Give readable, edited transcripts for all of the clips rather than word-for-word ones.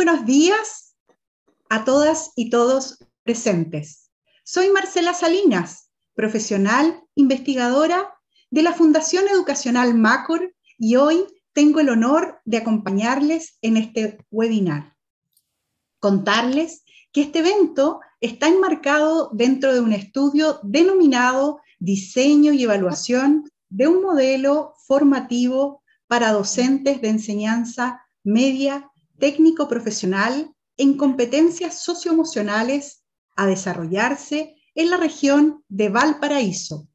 buenos días a todas y todos presentes. Soy Marcela Salinas, profesional investigadora de la Fundación Educacional Macor, y hoy tengo el honor de acompañarles en este webinar. Contarles que este evento está enmarcado dentro de un estudio denominado Diseño y Evaluación de un modelo formativo para docentes de enseñanza media técnico-profesional en competencias socioemocionales a desarrollarse en la región de Valparaíso.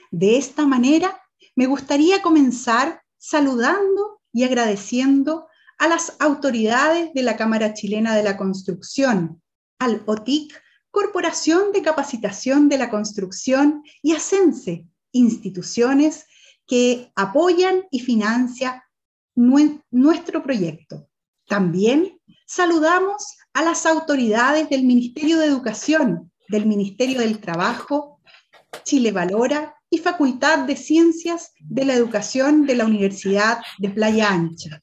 De esta manera, me gustaría comenzar saludando y agradeciendo a las autoridades de la Cámara Chilena de la Construcción, al OTIC, Corporación de Capacitación de la Construcción, y a CENSE, instituciones que apoyan y financian nuestro proyecto. También saludamos a las autoridades del Ministerio de Educación, del Ministerio del Trabajo, Chile Valora y Facultad de Ciencias de la Educación de la Universidad de Playa Ancha.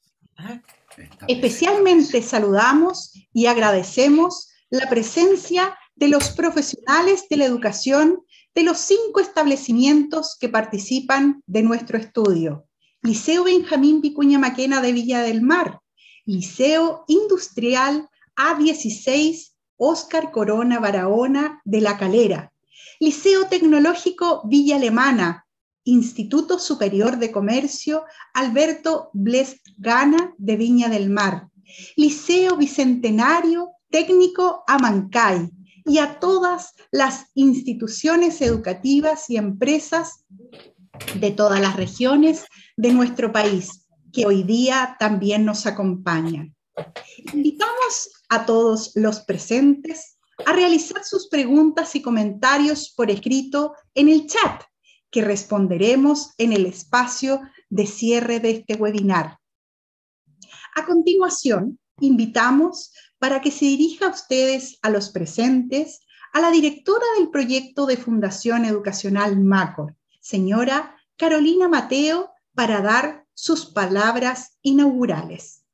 Especialmente saludamos y agradecemos la presencia de los profesionales de la educación de los 5 establecimientos que participan de nuestro estudio: Liceo Benjamín Vicuña Maquena de Viña del Mar, Liceo Industrial A16 Óscar Corona Barahona de La Calera, Liceo Tecnológico Villa Alemana, Instituto Superior de Comercio Alberto Blest Gana de Viña del Mar, Liceo Bicentenario Técnico Amancay, y a todas las instituciones educativas y empresas de todas las regiones de nuestro país, que hoy día también nos acompañan. Invitamos a todos los presentes a realizar sus preguntas y comentarios por escrito en el chat, que responderemos en el espacio de cierre de este webinar. A continuación, invitamos para que se dirija a ustedes, a los presentes, a la directora del proyecto de Fundación Educacional Macor, señora Carolina Mateo, para dar sus palabras inaugurales.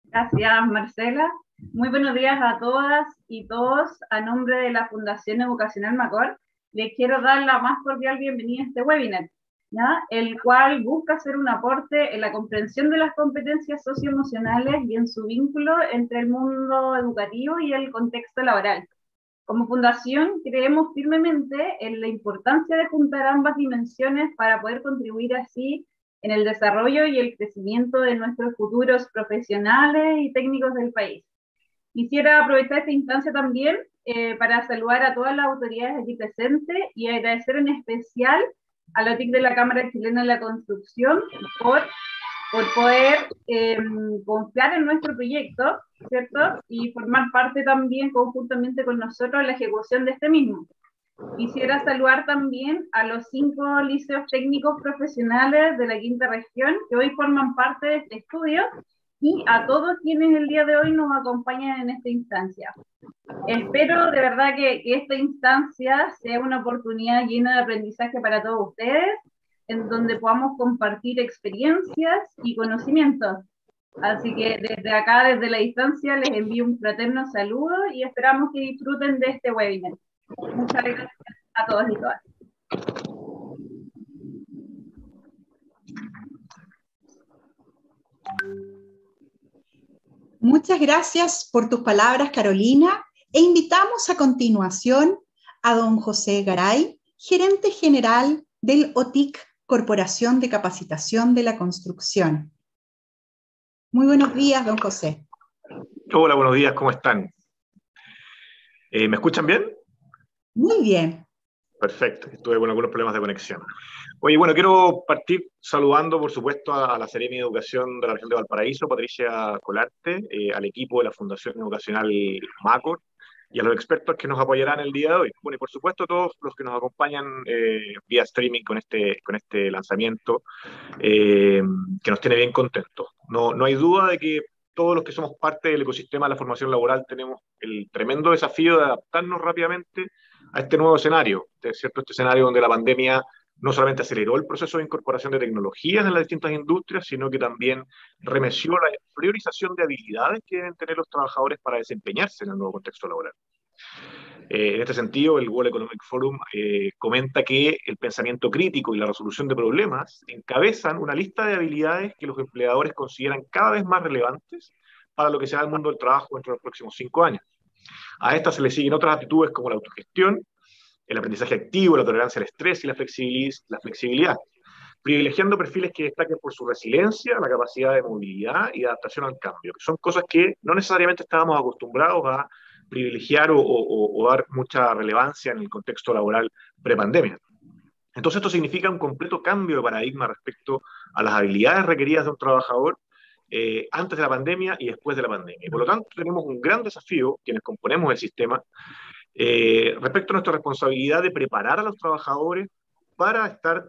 Gracias, Marcela. Muy buenos días a todas y todos. A nombre de la Fundación Educacional Macor, les quiero dar la más cordial bienvenida a este webinar, ¿ya? El cual busca hacer un aporte en la comprensión de las competencias socioemocionales y en su vínculo entre el mundo educativo y el contexto laboral. Como fundación, creemos firmemente en la importancia de juntar ambas dimensiones para poder contribuir así en el desarrollo y el crecimiento de nuestros futuros profesionales y técnicos del país. Quisiera aprovechar esta instancia también para saludar a todas las autoridades aquí presentes y agradecer en especial a la OTIC de la Cámara Chilena de la Construcción por poder confiar en nuestro proyecto, ¿cierto? Y formar parte también conjuntamente con nosotros en la ejecución de este mismo. Quisiera saludar también a los 5 liceos técnicos profesionales de la quinta región que hoy forman parte de este estudio, y a todos quienes el día de hoy nos acompañan en esta instancia. Espero de verdad que esta instancia sea una oportunidad llena de aprendizaje para todos ustedes, en donde podamos compartir experiencias y conocimientos. Así que desde acá, desde la distancia, les envío un fraterno saludo y esperamos que disfruten de este webinar. Muchas gracias a todos y todas. Muchas gracias por tus palabras, Carolina, e invitamos a continuación a don José Garay, gerente general del OTIC, Corporación de Capacitación de la Construcción. Muy buenos días, don José. Hola, buenos días, ¿cómo están? ¿Me escuchan bien? Muy bien. Perfecto, estuve con algunos problemas de conexión. Oye, bueno, quiero partir saludando, por supuesto, a la Seremi de Educación de la región de Valparaíso, Patricia Colarte, al equipo de la Fundación Educacional Macor y a los expertos que nos apoyarán el día de hoy. Bueno, y por supuesto a todos los que nos acompañan vía streaming con este lanzamiento, que nos tiene bien contentos. No hay duda de que todos los que somos parte del ecosistema de la formación laboral tenemos el tremendo desafío de adaptarnos rápidamente a este nuevo escenario, ¿cierto? Este escenario donde la pandemia no solamente aceleró el proceso de incorporación de tecnologías en las distintas industrias, sino que también remeció la priorización de habilidades que deben tener los trabajadores para desempeñarse en el nuevo contexto laboral. En este sentido, el World Economic Forum comenta que el pensamiento crítico y la resolución de problemas encabezan una lista de habilidades que los empleadores consideran cada vez más relevantes para lo que será el mundo del trabajo dentro de los próximos 5 años. A estas se le siguen otras aptitudes como la autogestión, el aprendizaje activo, la tolerancia al estrés y la flexibilidad, privilegiando perfiles que destaquen por su resiliencia, la capacidad de movilidad y de adaptación al cambio, que son cosas que no necesariamente estábamos acostumbrados a privilegiar o dar mucha relevancia en el contexto laboral prepandemia. Entonces esto significa un completo cambio de paradigma respecto a las habilidades requeridas de un trabajador antes de la pandemia y después de la pandemia. Y por lo tanto tenemos un gran desafío, quienes componemos el sistema, respecto a nuestra responsabilidad de preparar a los trabajadores para estar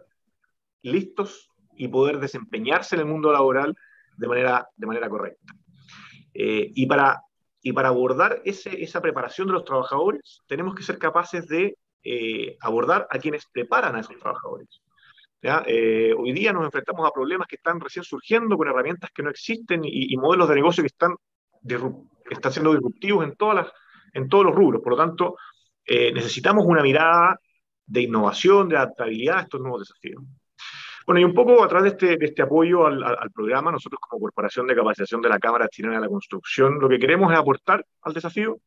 listos y poder desempeñarse en el mundo laboral de manera correcta. Y para abordar esa preparación de los trabajadores, tenemos que ser capaces de abordar a quienes preparan a esos trabajadores. ¿Ya? Hoy día nos enfrentamos a problemas que están recién surgiendo con herramientas que no existen y modelos de negocio que están siendo disruptivos en todos los rubros. Por lo tanto, necesitamos una mirada de innovación, de adaptabilidad a estos nuevos desafíos. Bueno, y un poco a través de este apoyo al programa, nosotros como Corporación de Capacitación de la Cámara Chilena de la Construcción, lo que queremos es aportar al desafío,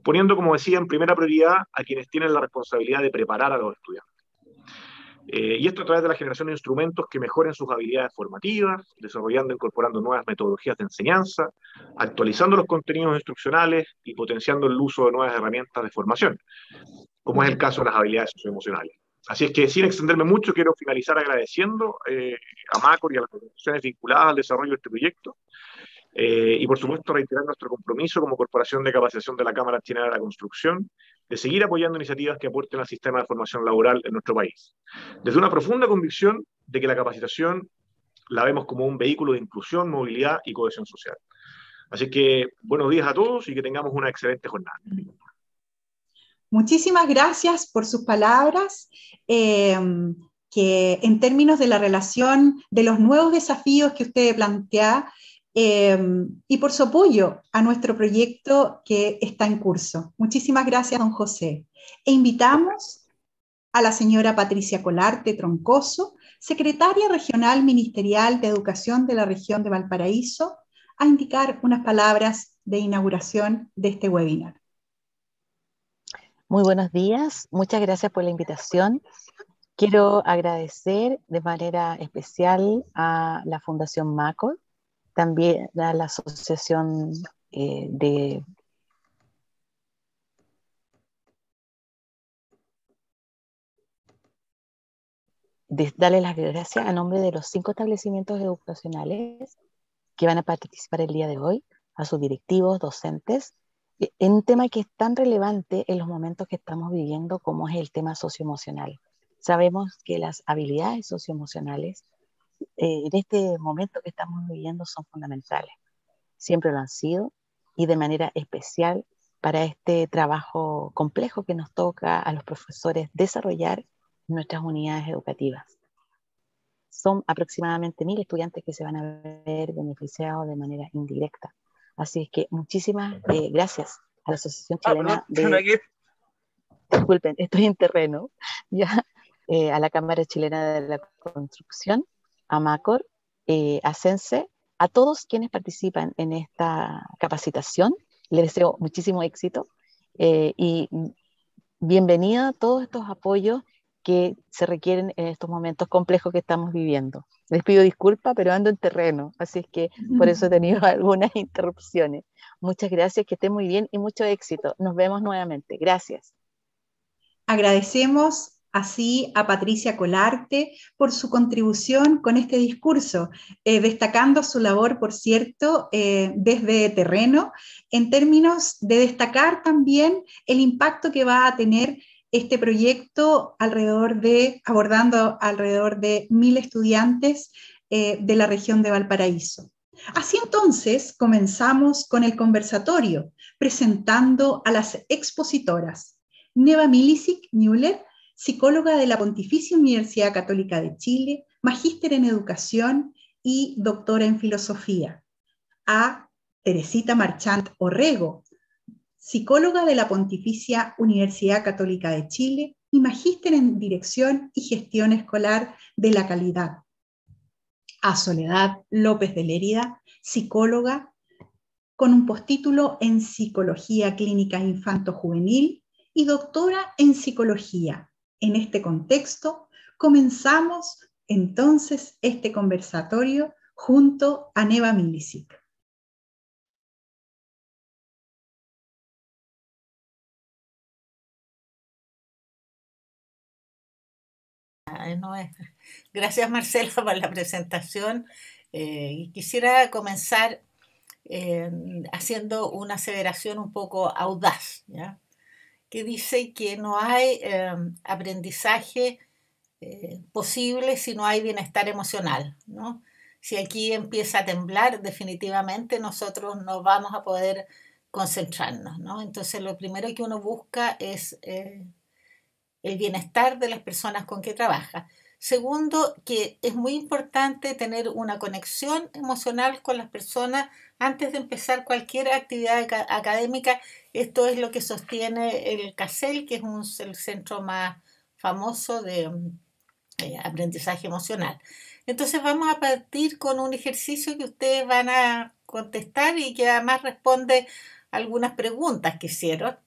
poniendo, como decía, en primera prioridad a quienes tienen la responsabilidad de preparar a los estudiantes. Y esto a través de la generación de instrumentos que mejoren sus habilidades formativas, desarrollando e incorporando nuevas metodologías de enseñanza, actualizando los contenidos instruccionales y potenciando el uso de nuevas herramientas de formación, como es el caso de las habilidades socioemocionales. Así es que, sin extenderme mucho, quiero finalizar agradeciendo a MACOR y a las organizaciones vinculadas al desarrollo de este proyecto, y por supuesto reiterar nuestro compromiso como Corporación de Capacitación de la Cámara Chilena de la Construcción, de seguir apoyando iniciativas que aporten al sistema de formación laboral en nuestro país, desde una profunda convicción de que la capacitación la vemos como un vehículo de inclusión, movilidad y cohesión social. Así que, buenos días a todos y que tengamos una excelente jornada. Muchísimas gracias por sus palabras, que en términos de la relación de los nuevos desafíos que usted plantea, y por su apoyo a nuestro proyecto que está en curso. Muchísimas gracias, don José. E invitamos a la señora Patricia Colarte Troncoso, secretaria regional ministerial de Educación de la región de Valparaíso, a indicar unas palabras de inauguración de este webinar. Muy buenos días, muchas gracias por la invitación. Quiero agradecer de manera especial a la Fundación MACOR, también a la Asociación darle las gracias a nombre de los 5 establecimientos educacionales que van a participar el día de hoy, a sus directivos, docentes, en un tema que es tan relevante en los momentos que estamos viviendo como es el tema socioemocional. Sabemos que las habilidades socioemocionales en este momento que estamos viviendo son fundamentales. Siempre lo han sido y de manera especial para este trabajo complejo que nos toca a los profesores desarrollar en nuestras unidades educativas. Son aproximadamente 1000 estudiantes que se van a ver beneficiados de manera indirecta. Así es que muchísimas gracias a la Asociación Chilena disculpen, estoy en terreno, ya, a la Cámara Chilena de la Construcción, a MACOR, a CENSE, a todos quienes participan en esta capacitación. Les deseo muchísimo éxito y bienvenida a todos estos apoyos que se requieren en estos momentos complejos que estamos viviendo. Les pido disculpas, pero ando en terreno, así es que por eso he tenido algunas interrupciones. Muchas gracias, que estén muy bien y mucho éxito. Nos vemos nuevamente. Gracias. Agradecemos así a Patricia Colarte por su contribución con este discurso, destacando su labor, por cierto, desde terreno, en términos de destacar también el impacto que va a tener este proyecto abordando alrededor de 1000 estudiantes de la región de Valparaíso. Así entonces comenzamos con el conversatorio, presentando a las expositoras Neva Milicic Müller, psicóloga de la Pontificia Universidad Católica de Chile, magíster en educación y doctora en filosofía. A Teresita Marchant Orrego, psicóloga de la Pontificia Universidad Católica de Chile y magíster en dirección y gestión escolar de la calidad. A Soledad López de Lérida, psicóloga con un postítulo en Psicología Clínica Infanto-Juvenil y doctora en Psicología. En este contexto, comenzamos entonces este conversatorio junto a Neva Milicic. Gracias, Marcela, por la presentación. Y quisiera comenzar haciendo una aseveración un poco audaz, ¿ya? Que dice que no hay aprendizaje posible si no hay bienestar emocional, ¿no? Si aquí empieza a temblar, definitivamente nosotros no vamos a poder concentrarnos, ¿no? Entonces, lo primero que uno busca es el bienestar de las personas con que trabaja. Segundo, que es muy importante tener una conexión emocional con las personas antes de empezar cualquier actividad académica. Esto es lo que sostiene el CASEL, que es el centro más famoso de aprendizaje emocional. Entonces vamos a partir con un ejercicio que ustedes van a contestar y que además responde a algunas preguntas que hicieron.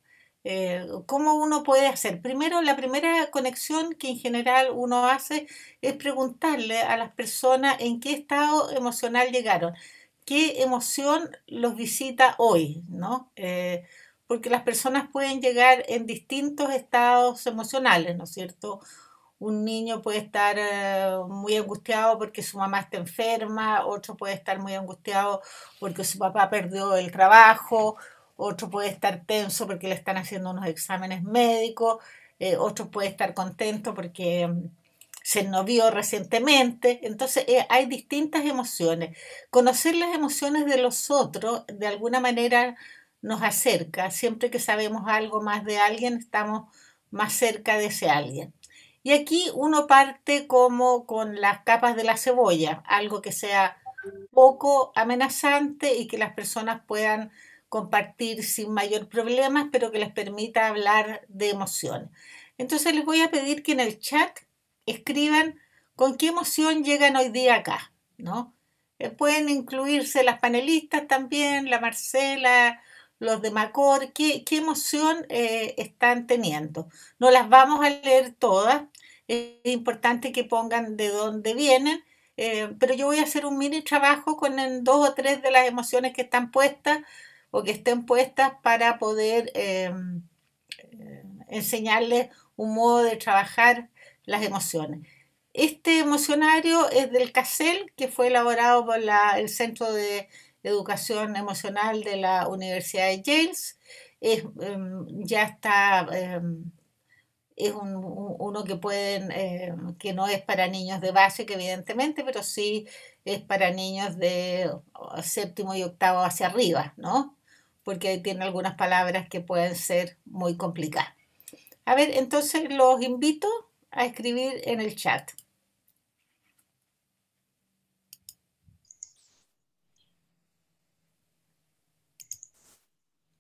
¿Cómo uno puede hacer? Primero, la primera conexión que en general uno hace es preguntarle a las personas en qué estado emocional llegaron, qué emoción los visita hoy, ¿no? Porque las personas pueden llegar en distintos estados emocionales, ¿no es cierto? Un niño puede estar muy angustiado porque su mamá está enferma, otro puede estar muy angustiado porque su papá perdió el trabajo, otro puede estar tenso porque le están haciendo unos exámenes médicos, otro puede estar contento porque se novió recientemente. Entonces hay distintas emociones. Conocer las emociones de los otros de alguna manera nos acerca. Siempre que sabemos algo más de alguien, estamos más cerca de ese alguien. Y aquí uno parte como con las capas de la cebolla, algo que sea poco amenazante y que las personas puedan compartir sin mayor problema, pero que les permita hablar de emociones. Entonces les voy a pedir que en el chat escriban con qué emoción llegan hoy día acá, ¿no? Pueden incluirse las panelistas también, la Marcela, los de Macor, qué emoción están teniendo. No las vamos a leer todas, es importante que pongan de dónde vienen, pero yo voy a hacer un mini trabajo con dos o tres de las emociones que están puestas o que estén puestas para poder enseñarles un modo de trabajar las emociones. Este emocionario es del CASEL, que fue elaborado por el Centro de Educación Emocional de la Universidad de Yale. Ya está, es uno que que no es para niños de básica, evidentemente, pero sí es para niños de séptimo y octavo hacia arriba, ¿no? Porque tiene algunas palabras que pueden ser muy complicadas. A ver, entonces los invito a escribir en el chat.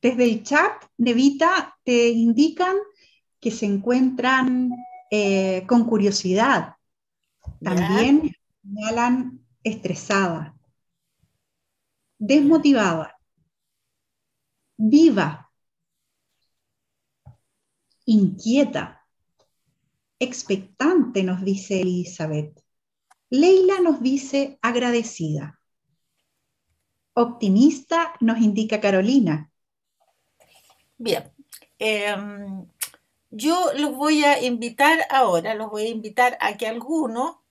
Desde el chat, Nevita, te indican que se encuentran con curiosidad. También señalan estresada, desmotivada, viva, inquieta, expectante, nos dice Elizabeth. Leila nos dice agradecida. Optimista, nos indica Carolina. Bien, yo los voy a invitar ahora, los voy a invitar a que alguno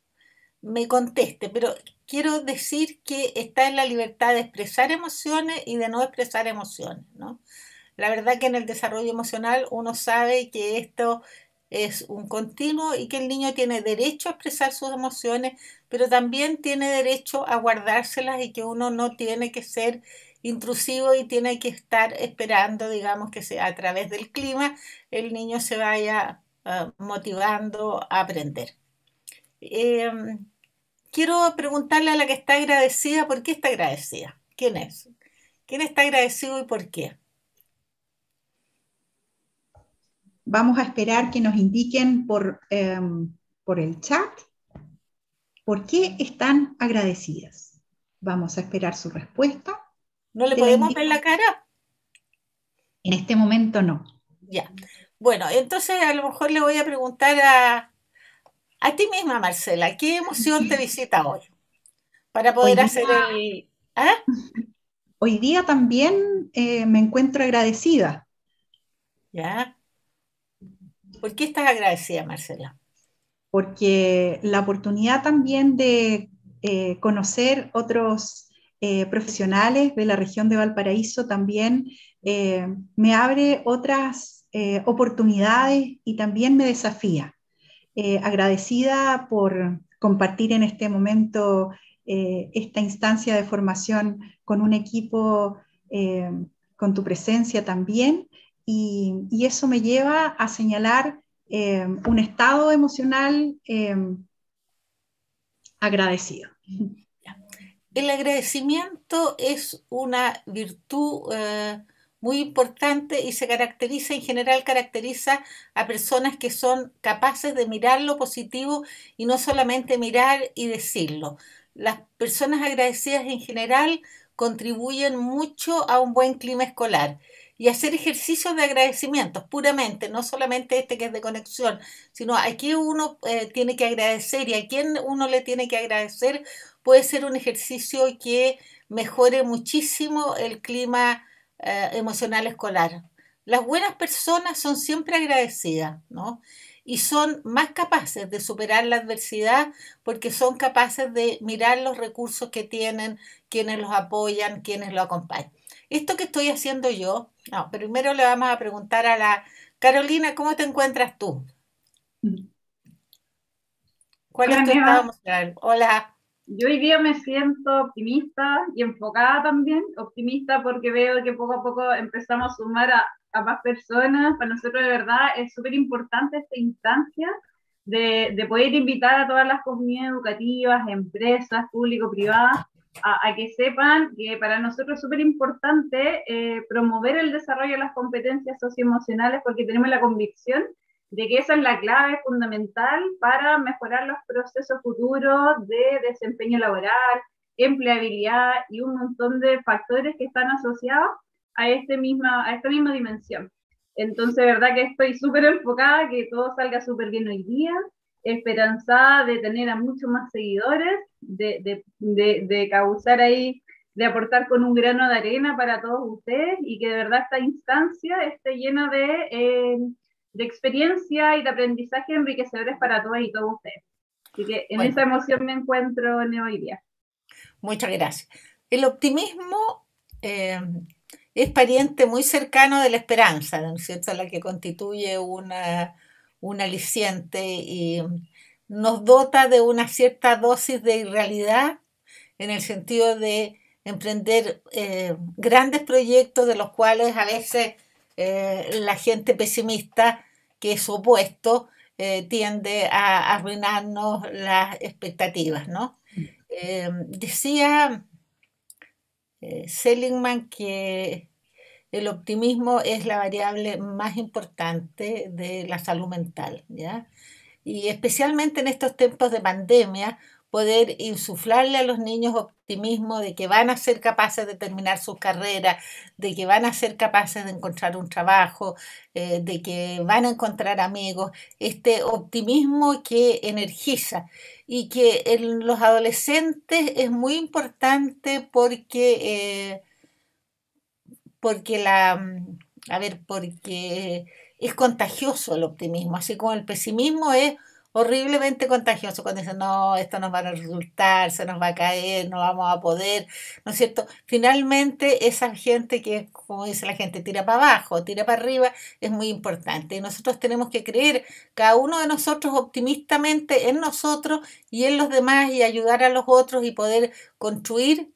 me conteste, pero quiero decir que está en la libertad de expresar emociones y de no expresar emociones, ¿no? La verdad que en el desarrollo emocional uno sabe que esto es un continuo y que el niño tiene derecho a expresar sus emociones, pero también tiene derecho a guardárselas y que uno no tiene que ser intrusivo y tiene que estar esperando, digamos, que sea a través del clima el niño se vaya motivando a aprender. Quiero preguntarle a la que está agradecida, ¿por qué está agradecida? ¿Quién es? ¿Quién está agradecido y por qué? Vamos a esperar que nos indiquen por el chat por qué están agradecidas. Vamos a esperar su respuesta. ¿No le podemos ver la cara? En este momento no. Ya. Bueno, entonces a lo mejor le voy a preguntar a ti misma, Marcela, ¿qué emoción te visita hoy? Para poder hacer el... ¿Ah? Hoy día también me encuentro agradecida. ¿Ya? ¿Por qué estás agradecida, Marcela? Porque la oportunidad también de conocer otros profesionales de la región de Valparaíso también me abre otras oportunidades y también me desafía. Agradecida por compartir en este momento esta instancia de formación con un equipo, con tu presencia también, y eso me lleva a señalar un estado emocional agradecido. El agradecimiento es una virtud muy importante y se caracteriza, en general caracteriza a personas que son capaces de mirar lo positivo y no solamente mirar y decirlo. Las personas agradecidas en general contribuyen mucho a un buen clima escolar y hacer ejercicios de agradecimientos puramente, no solamente este que es de conexión, sino a quién uno tiene que agradecer y a quién uno le tiene que agradecer, puede ser un ejercicio que mejore muchísimo el clima emocional escolar. Las buenas personas son siempre agradecidas, ¿no? Y son más capaces de superar la adversidad porque son capaces de mirar los recursos que tienen, quienes los apoyan, quienes los acompañan. Esto que estoy haciendo yo, no, primero le vamos a preguntar a la Carolina, ¿cómo te encuentras tú? ¿Cuál Hola, es tu Neva. estado emocional? Hola. Yo hoy día me siento optimista y enfocada también, optimista porque veo que poco a poco empezamos a sumar a más personas. Para nosotros de verdad es súper importante esta instancia de poder invitar a todas las comunidades educativas, empresas, público-privadas, a que sepan que para nosotros es súper importante promover el desarrollo de las competencias socioemocionales porque tenemos la convicción de que esa es la clave fundamental para mejorar los procesos futuros de desempeño laboral, empleabilidad y un montón de factores que están asociados a esta misma dimensión. Entonces, verdad que estoy súper enfocada, que todo salga súper bien hoy día, esperanzada de tener a muchos más seguidores, de causar ahí, de aportar con un grano de arena para todos ustedes y que de verdad esta instancia esté llena de experiencia y de aprendizaje enriquecedores para todas y todos ustedes. Así que en esa emoción me encuentro en hoy día. Muchas gracias. El optimismo es pariente muy cercano de la esperanza, ¿no es cierto?, la que constituye un aliciente y nos dota de una cierta dosis de irrealidad en el sentido de emprender grandes proyectos de los cuales a veces la gente pesimista, que es su opuesto, tiende a arruinarnos las expectativas, ¿no? Decía Seligman que el optimismo es la variable más importante de la salud mental, ¿ya? Y especialmente en estos tiempos de pandemia, poder insuflarle a los niños optimismo de que van a ser capaces de terminar sus carreras, de que van a ser capaces de encontrar un trabajo, de que van a encontrar amigos, este optimismo que energiza y que en los adolescentes es muy importante porque es contagioso el optimismo, así como el pesimismo es horriblemente contagioso cuando dicen, no, esto nos va a resultar, se nos va a caer, no vamos a poder, ¿no es cierto? Finalmente, esa gente que, como dice la gente, tira para abajo, tira para arriba, es muy importante. Y nosotros tenemos que creer, cada uno de nosotros optimistamente en nosotros y en los demás y ayudar a los otros y poder construir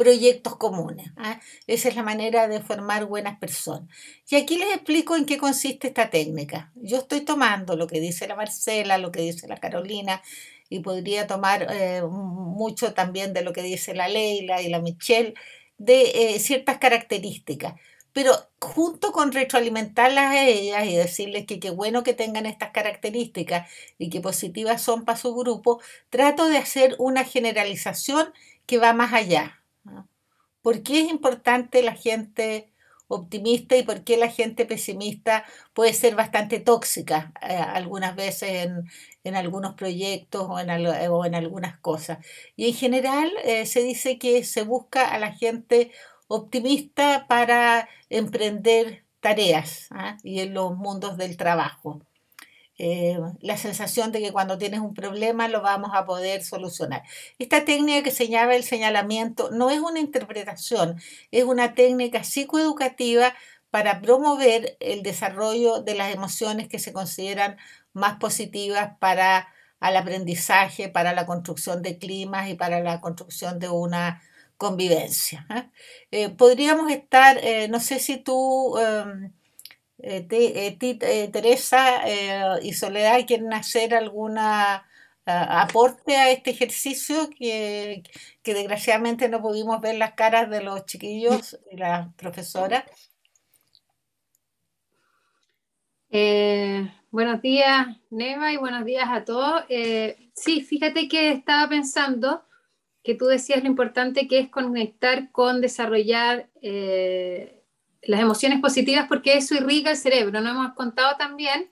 proyectos comunes. ¿Ah? Esa es la manera de formar buenas personas. Y aquí les explico en qué consiste esta técnica. Yo estoy tomando lo que dice la Marcela, lo que dice la Carolina, y podría tomar mucho también de lo que dice la Leila y la Michelle, de ciertas características. Pero junto con retroalimentarlas a ellas y decirles que qué bueno que tengan estas características y que positivas son para su grupo, trato de hacer una generalización que va más allá. ¿No? ¿Por qué es importante la gente optimista y por qué la gente pesimista puede ser bastante tóxica algunas veces en algunos proyectos o en algunas cosas? Y en general se dice que se busca a la gente optimista para emprender tareas y en los mundos del trabajo. La sensación de que cuando tienes un problema lo vamos a poder solucionar. Esta técnica que se llama el señalamiento no es una interpretación, es una técnica psicoeducativa para promover el desarrollo de las emociones que se consideran más positivas para el aprendizaje, para la construcción de climas y para la construcción de una convivencia. Podríamos estar, no sé si tú... Teresa y Soledad quieren hacer alguna aporte a este ejercicio que desgraciadamente no pudimos ver las caras de los chiquillos y la profesora. Buenos días, Neva, y buenos días a todos. Sí, fíjate que estaba pensando que tú decías lo importante que es conectar con desarrollar las emociones positivas porque eso irriga el cerebro. Nos hemos contado también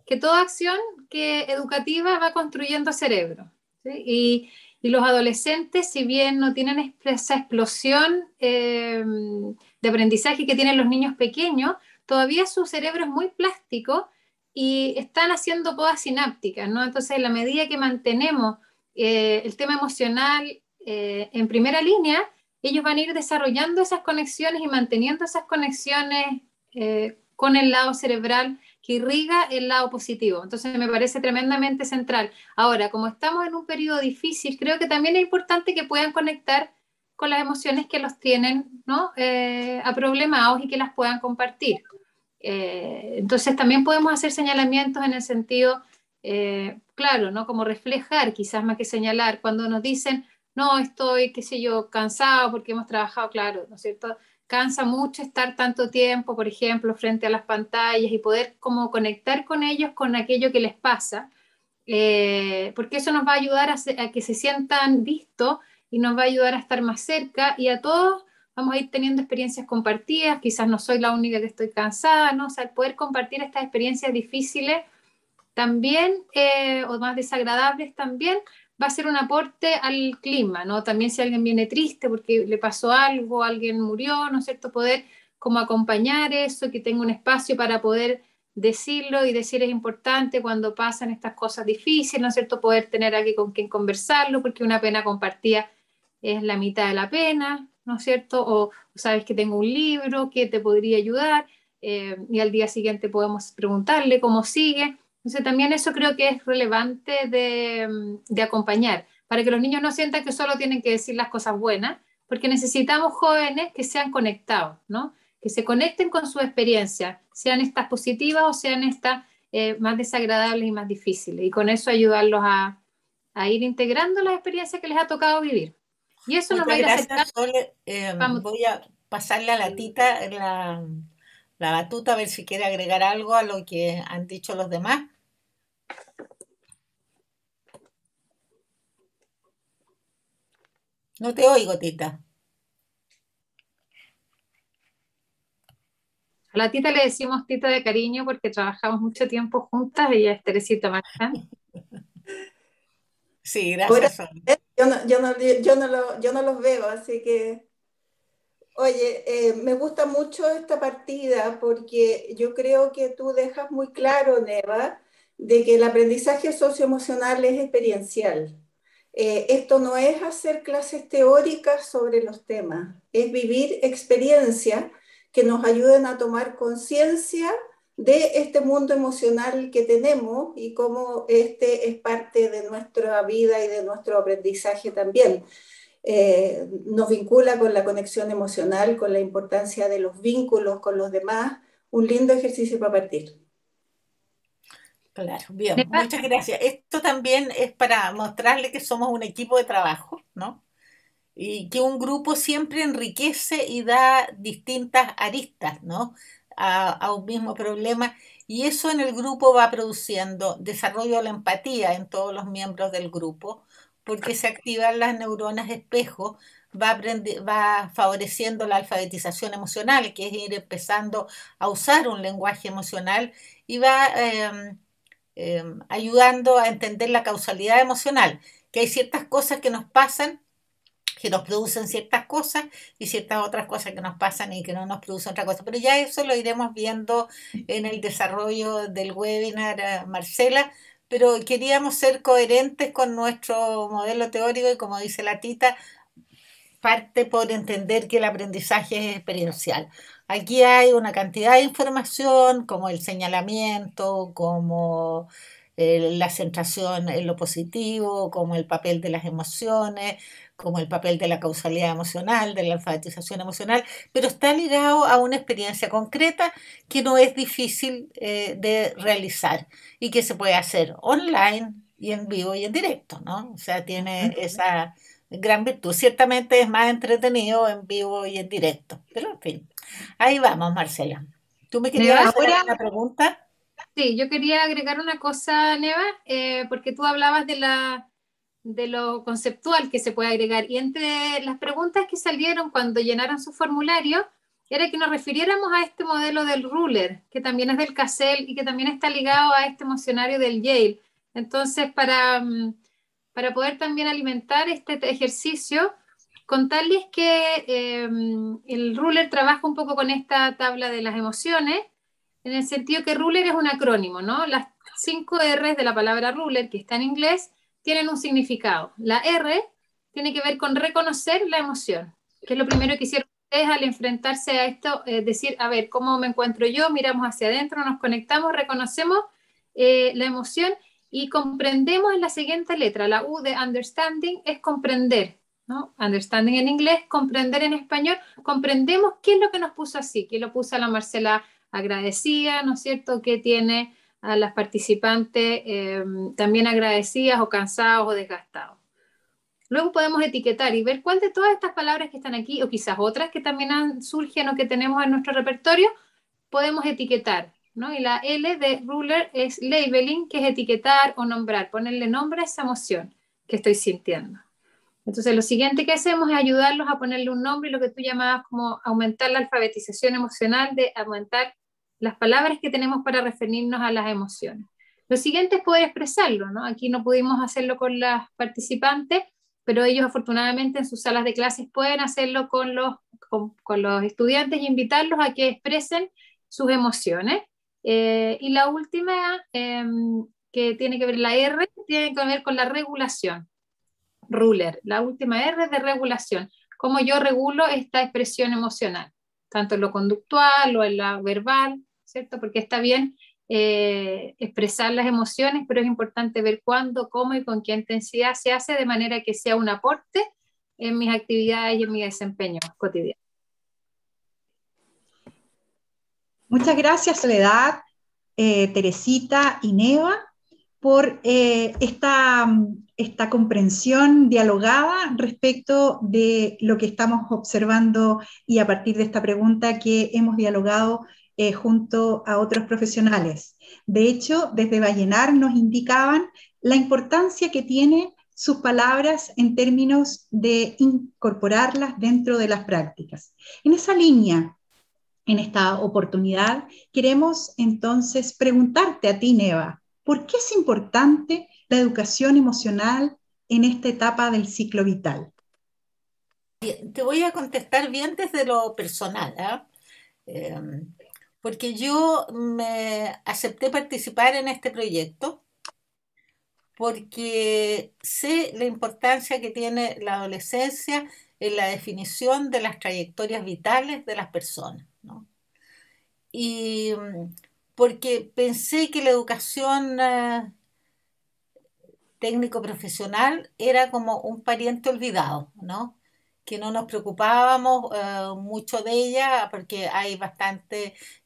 que toda acción educativa va construyendo cerebro. ¿Sí? Y los adolescentes, si bien no tienen esa explosión de aprendizaje que tienen los niños pequeños, todavía su cerebro es muy plástico y están haciendo podas sinápticas, ¿no? Entonces, en la medida que mantenemos el tema emocional en primera línea, ellos van a ir desarrollando esas conexiones y manteniendo esas conexiones con el lado cerebral que irriga el lado positivo. Entonces me parece tremendamente central. Ahora, como estamos en un periodo difícil, creo que también es importante que puedan conectar con las emociones que los tienen, ¿no? Aproblemados y que las puedan compartir. Entonces también podemos hacer señalamientos en el sentido, claro, ¿no? Como reflejar, quizás más que señalar, cuando nos dicen, no, estoy, qué sé yo, cansado porque hemos trabajado, claro, ¿no es cierto? Cansa mucho estar tanto tiempo, por ejemplo, frente a las pantallas y poder como conectar con ellos con aquello que les pasa, porque eso nos va a ayudar a que se sientan vistos y nos va a ayudar a estar más cerca y a todos vamos a ir teniendo experiencias compartidas, quizás no soy la única que estoy cansada, ¿no? O sea, poder compartir estas experiencias difíciles también, o más desagradables también, va a ser un aporte al clima, ¿no? También si alguien viene triste porque le pasó algo, alguien murió, ¿no es cierto? Poder como acompañar eso, que tenga un espacio para poder decirlo y decir es importante cuando pasan estas cosas difíciles, ¿no es cierto? Poder tener a alguien con quien conversarlo, porque una pena compartida es la mitad de la pena, ¿no es cierto? O sabes que tengo un libro que te podría ayudar, y al día siguiente podemos preguntarle cómo sigue. Entonces también eso creo que es relevante de acompañar, para que los niños no sientan que solo tienen que decir las cosas buenas, porque necesitamos jóvenes que sean conectados, ¿no? Que se conecten con su experiencia, sean estas positivas o sean estas más desagradables y más difíciles, y con eso ayudarlos a ir integrando las experiencias que les ha tocado vivir. Y eso nos va a ir acercando. Sole. Voy a pasarle a la Tita la batuta a ver si quiere agregar algo a lo que han dicho los demás. No te oigo, Tita. A la Tita le decimos Tita de cariño porque trabajamos mucho tiempo juntas, ella es Teresita Marchán. Sí, gracias. Yo no los veo, así que, oye, me gusta mucho esta partida porque yo creo que tú dejas muy claro, Neva, de que el aprendizaje socioemocional es experiencial. Esto no es hacer clases teóricas sobre los temas, es vivir experiencias que nos ayuden a tomar conciencia de este mundo emocional que tenemos y cómo este es parte de nuestra vida y de nuestro aprendizaje también. nos vincula con la conexión emocional, con la importancia de los vínculos con los demás. Un lindo ejercicio para partir. Claro, bien, muchas gracias. Esto también es para mostrarle que somos un equipo de trabajo, ¿no? Y que un grupo siempre enriquece y da distintas aristas, ¿no? A un mismo problema. Y eso en el grupo va produciendo desarrollo de la empatía en todos los miembros del grupo, porque se activan las neuronas espejo, va favoreciendo la alfabetización emocional, que es ir empezando a usar un lenguaje emocional y va ayudando a entender la causalidad emocional, que hay ciertas cosas que nos pasan, que nos producen ciertas cosas y ciertas otras cosas que nos pasan y que no nos producen otra cosa. Pero ya eso lo iremos viendo en el desarrollo del webinar, Marcela, pero queríamos ser coherentes con nuestro modelo teórico y como dice la Tita, parte por entender que el aprendizaje es experiencial. Aquí hay una cantidad de información, como el señalamiento, como la centración en lo positivo, como el papel de las emociones, como el papel de la causalidad emocional, de la alfabetización emocional, pero está ligado a una experiencia concreta que no es difícil de realizar y que se puede hacer online y en vivo y en directo, ¿no? O sea, tiene esa gran virtud. Ciertamente es más entretenido en vivo y en directo, pero en fin. Ahí vamos, Marcela. ¿Tú me querías hacer una pregunta? Sí, yo quería agregar una cosa, Neva, porque tú hablabas de lo conceptual que se puede agregar. Y entre las preguntas que salieron cuando llenaron su formulario, era que nos refiriéramos a este modelo del ruler, que también es del CASEL y que también está ligado a este emocionario del Yale. Entonces, para poder también alimentar este ejercicio, contarles que el ruler trabaja un poco con esta tabla de las emociones, en el sentido que ruler es un acrónimo, ¿no? Las 5 R's de la palabra ruler, que está en inglés, tienen un significado. La R tiene que ver con reconocer la emoción, que es lo primero que hicieron ustedes al enfrentarse a esto, decir, a ver, ¿cómo me encuentro yo? Miramos hacia adentro, nos conectamos, reconocemos la emoción y comprendemos en la siguiente letra. La U de understanding es comprender, ¿no? Understanding en inglés, comprender en español. Comprendemos qué es lo que nos puso así, qué lo puso a la Marcela agradecida, ¿no es cierto?, que tiene a las participantes también agradecidas o cansados o desgastados. Luego podemos etiquetar y ver cuál de todas estas palabras que están aquí, o quizás otras que también surgen o que tenemos en nuestro repertorio, podemos etiquetar, ¿no? Y la L de ruler es labeling, que es etiquetar o nombrar, ponerle nombre a esa emoción que estoy sintiendo. Entonces, lo siguiente que hacemos es ayudarlos a ponerle un nombre y lo que tú llamabas como aumentar la alfabetización emocional, de aumentar las palabras que tenemos para referirnos a las emociones. Lo siguiente es poder expresarlo, ¿no? Aquí no pudimos hacerlo con las participantes, pero ellos afortunadamente en sus salas de clases pueden hacerlo con los estudiantes y invitarlos a que expresen sus emociones. Y la última, que tiene que ver la R, tiene que ver con la regulación. Ruler, la última R de regulación, cómo yo regulo esta expresión emocional, tanto en lo conductual o en la verbal, ¿cierto? Porque está bien expresar las emociones, pero es importante ver cuándo, cómo y con qué intensidad se hace de manera que sea un aporte en mis actividades y en mi desempeño cotidiano. Muchas gracias, Soledad, Teresita y Neva, por esta comprensión dialogada respecto de lo que estamos observando y a partir de esta pregunta que hemos dialogado junto a otros profesionales. De hecho, desde Vallenar nos indicaban la importancia que tiene sus palabras en términos de incorporarlas dentro de las prácticas. En esa línea, en esta oportunidad, queremos entonces preguntarte a ti, Neva, ¿por qué es importante la educación emocional en esta etapa del ciclo vital? Te voy a contestar bien desde lo personal, porque yo me acepté participar en este proyecto porque sé la importancia que tiene la adolescencia en la definición de las trayectorias vitales de las personas, ¿no? Y porque pensé que la educación técnico-profesional era como un pariente olvidado, ¿no? que no nos preocupábamos mucho de ella, porque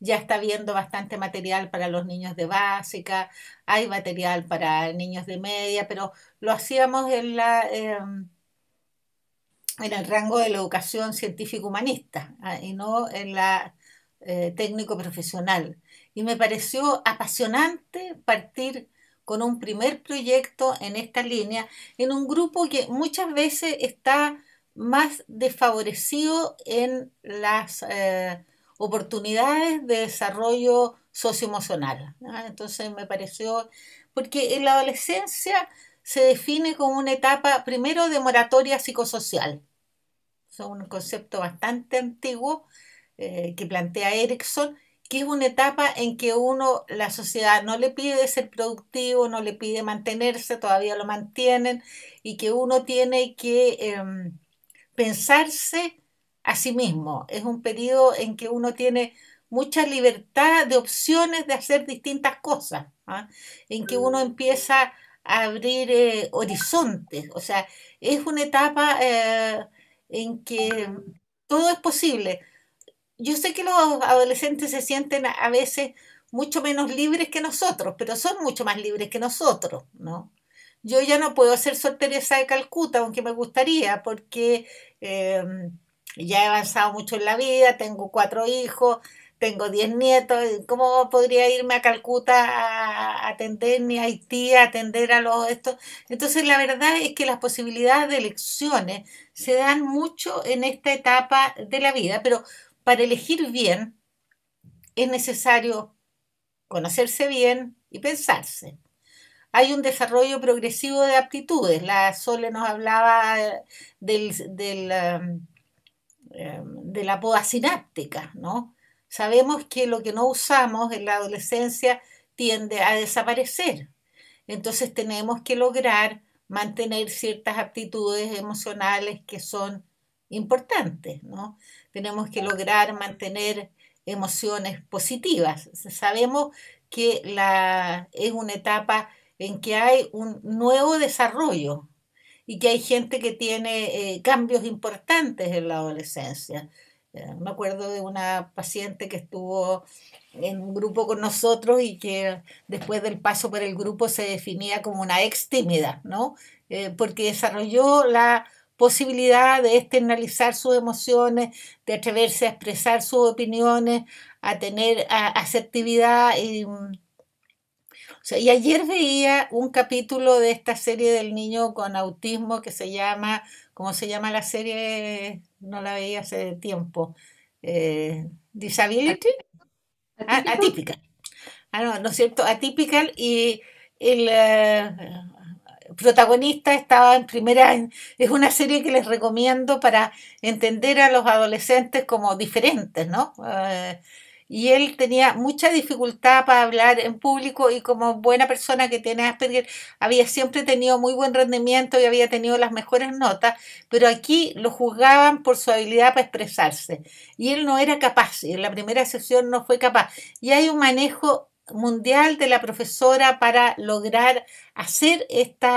ya está habiendo bastante material para los niños de básica, hay material para niños de media, pero lo hacíamos en el rango de la educación científico-humanista, y no en la técnico-profesional. Y me pareció apasionante partir con un primer proyecto en esta línea, en un grupo que muchas veces está más desfavorecido en las oportunidades de desarrollo socioemocional, ¿no? Entonces me pareció, porque en la adolescencia se define como una etapa primero de moratoria psicosocial. Es un concepto bastante antiguo que plantea Erickson, que es una etapa en que la sociedad no le pide ser productivo, no le pide mantenerse, todavía lo mantienen, y que uno tiene que pensarse a sí mismo. Es un periodo en que uno tiene mucha libertad de opciones de hacer distintas cosas, ¿ah? En que uno empieza a abrir horizontes, o sea, es una etapa en que todo es posible. Yo sé que los adolescentes se sienten a veces mucho menos libres que nosotros, pero son mucho más libres que nosotros, ¿no? Yo ya no puedo ser Sor Teresa de Calcuta, aunque me gustaría, porque eh, ya he avanzado mucho en la vida, tengo 4 hijos, tengo 10 nietos. ¿Cómo podría irme a Calcuta a atender, ni a Haití a atender a los estos? Entonces, la verdad es que las posibilidades de elecciones se dan mucho en esta etapa de la vida, pero para elegir bien es necesario conocerse bien y pensarse. Hay un desarrollo progresivo de aptitudes. La Sole nos hablaba de la poda sináptica, ¿no? Sabemos que lo que no usamos en la adolescencia tiende a desaparecer. Entonces tenemos que lograr mantener ciertas aptitudes emocionales que son importantes, ¿no? Tenemos que lograr mantener emociones positivas. Sabemos que es una etapa en que hay un nuevo desarrollo y que hay gente que tiene cambios importantes en la adolescencia. Me acuerdo de una paciente que estuvo en un grupo con nosotros y que después del paso por el grupo se definía como una ex tímida, ¿no? Porque desarrolló la posibilidad de externalizar sus emociones, de atreverse a expresar sus opiniones, a tener asertividad. Y ayer veía un capítulo de esta serie del niño con autismo que se llama, ¿cómo se llama la serie? No la veía hace tiempo. Disability. Atípica. No, ¿no es cierto? Atypical, y el protagonista estaba en primera. Es una serie que les recomiendo para entender a los adolescentes como diferentes, ¿no? Y él tenía mucha dificultad para hablar en público y como buena persona que tiene Asperger había siempre tenido muy buen rendimiento y había tenido las mejores notas, pero aquí lo juzgaban por su habilidad para expresarse y él no era capaz, y en la primera sesión no fue capaz. Y hay un manejo mundial de la profesora para lograr hacer este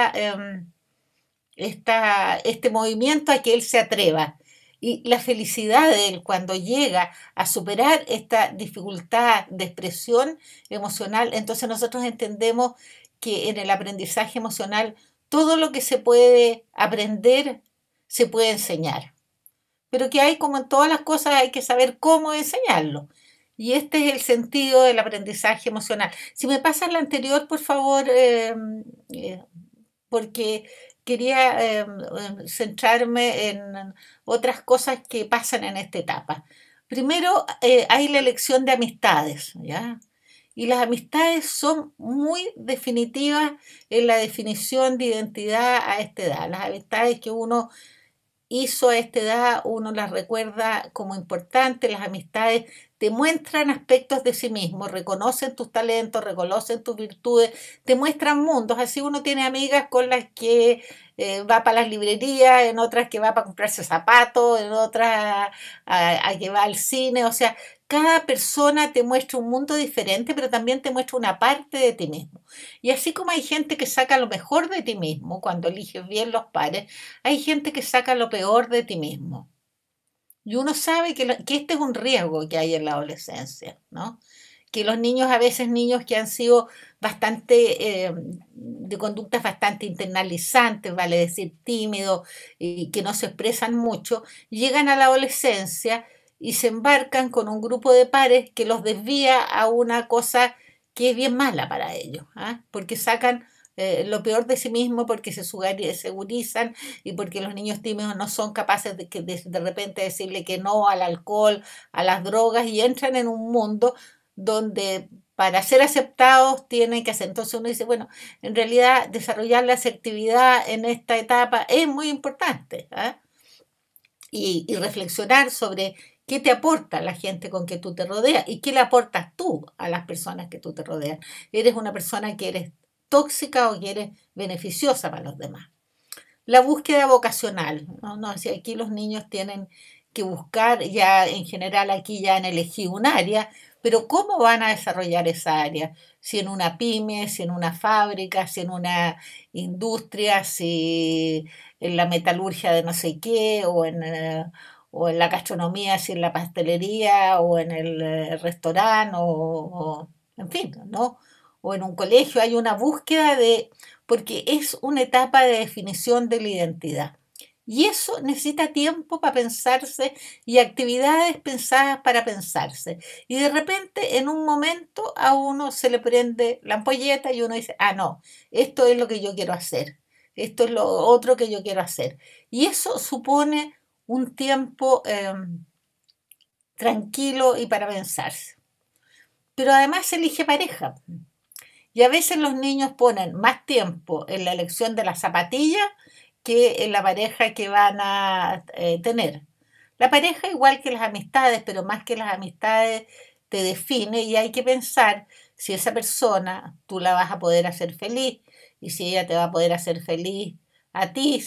movimiento a que él se atreva. Y la felicidad de él cuando llega a superar esta dificultad de expresión emocional, entonces nosotros entendemos que en el aprendizaje emocional todo lo que se puede aprender se puede enseñar. Pero que hay, como en todas las cosas, hay que saber cómo enseñarlo. Y este es el sentido del aprendizaje emocional. Si me pasas la anterior, por favor, porque quería centrarme en otras cosas que pasan en esta etapa. Primero, hay la elección de amistades, ¿ya? Y las amistades son muy definitivas en la definición de identidad a esta edad. Las amistades que uno hizo a esta edad, uno las recuerda como importantes, las amistades te muestran aspectos de sí mismos, reconocen tus talentos, reconocen tus virtudes, te muestran mundos. Así uno tiene amigas con las que va para las librerías, en otras que va para comprarse zapatos, en otras a que va al cine. O sea, cada persona te muestra un mundo diferente, pero también te muestra una parte de ti mismo. Y así como hay gente que saca lo mejor de ti mismo cuando eliges bien los pares, hay gente que saca lo peor de ti mismo. Y uno sabe que este es un riesgo que hay en la adolescencia, ¿no? Que los niños, a veces niños que han sido bastante, de conductas bastante internalizantes, vale decir tímidos, y que no se expresan mucho, llegan a la adolescencia y se embarcan con un grupo de pares que los desvía a una cosa que es bien mala para ellos, ¿ah? Porque sacan lo peor de sí mismo, porque se segurizan y porque los niños tímidos no son capaces de repente decirle que no al alcohol, a las drogas, y entran en un mundo donde para ser aceptados tienen que hacer. Entonces uno dice, bueno, en realidad desarrollar la asertividad en esta etapa es muy importante, ¿eh? Y reflexionar sobre qué te aporta la gente con que tú te rodeas y qué le aportas tú a las personas que tú te rodeas. ¿Eres una persona que eres tóxica o que eres beneficiosa para los demás? La búsqueda vocacional, ¿no? No, si aquí los niños tienen que buscar, ya en general aquí ya han elegido un área, pero ¿cómo van a desarrollar esa área? Si en una pyme, si en una fábrica, si en una industria, si en la metalurgia de no sé qué, o en la gastronomía, si en la pastelería, o en el restaurante, en fin, ¿no? O en un colegio hay una búsqueda de, porque es una etapa de definición de la identidad. Y eso necesita tiempo para pensarse y actividades pensadas para pensarse. Y de repente, en un momento, a uno se le prende la ampolleta y uno dice, ah, no, esto es lo que yo quiero hacer, esto es lo otro que yo quiero hacer. Y eso supone un tiempo tranquilo y para pensarse. Pero además se elige pareja. Y a veces los niños ponen más tiempo en la elección de la zapatilla que en la pareja que van a tener. La pareja, igual que las amistades, pero más que las amistades, te define y hay que pensar si esa persona tú la vas a poder hacer feliz y si ella te va a poder hacer feliz a ti,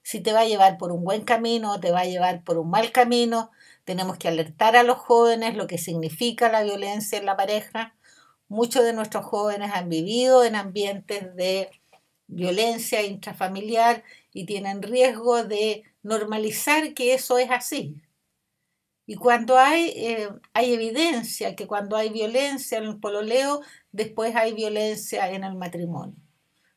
si te va a llevar por un buen camino o te va a llevar por un mal camino. Tenemos que alertar a los jóvenes lo que significa la violencia en la pareja. Muchos de nuestros jóvenes han vivido en ambientes de violencia intrafamiliar y tienen riesgo de normalizar que eso es así. Y cuando hay evidencia que cuando hay violencia en el pololeo, después hay violencia en el matrimonio.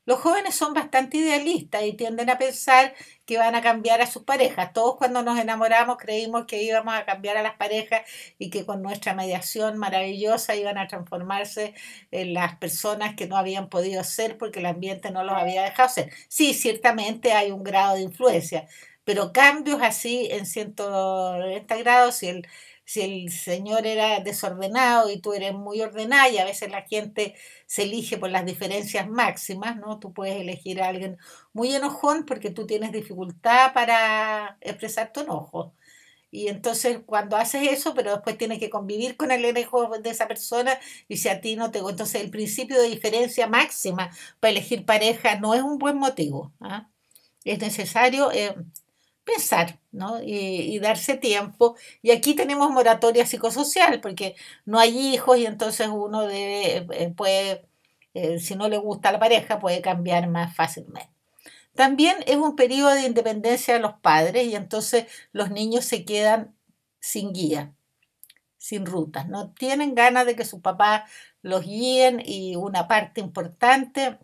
Los jóvenes son bastante idealistas y tienden a pensar que van a cambiar a sus parejas. Todos cuando nos enamoramos creímos que íbamos a cambiar a las parejas y que con nuestra mediación maravillosa iban a transformarse en las personas que no habían podido ser porque el ambiente no los había dejado ser. Sí, ciertamente hay un grado de influencia, pero cambios así en 190 grados, si el señor era desordenado y tú eres muy ordenada, y a veces la gente se elige por las diferencias máximas, ¿no? Tú puedes elegir a alguien muy enojón porque tú tienes dificultad para expresar tu enojo. Y entonces cuando haces eso, pero después tienes que convivir con el enojo de esa persona y si a ti no te... Entonces el principio de diferencia máxima para elegir pareja no es un buen motivo, ¿ah? Es necesario pensar, ¿no? Y darse tiempo. Y aquí tenemos moratoria psicosocial, porque no hay hijos y entonces uno puede, si no le gusta la pareja, puede cambiar más fácilmente. También es un periodo de independencia de los padres y entonces los niños se quedan sin guía, sin rutas, no tienen ganas de que sus papás los guíen y una parte importante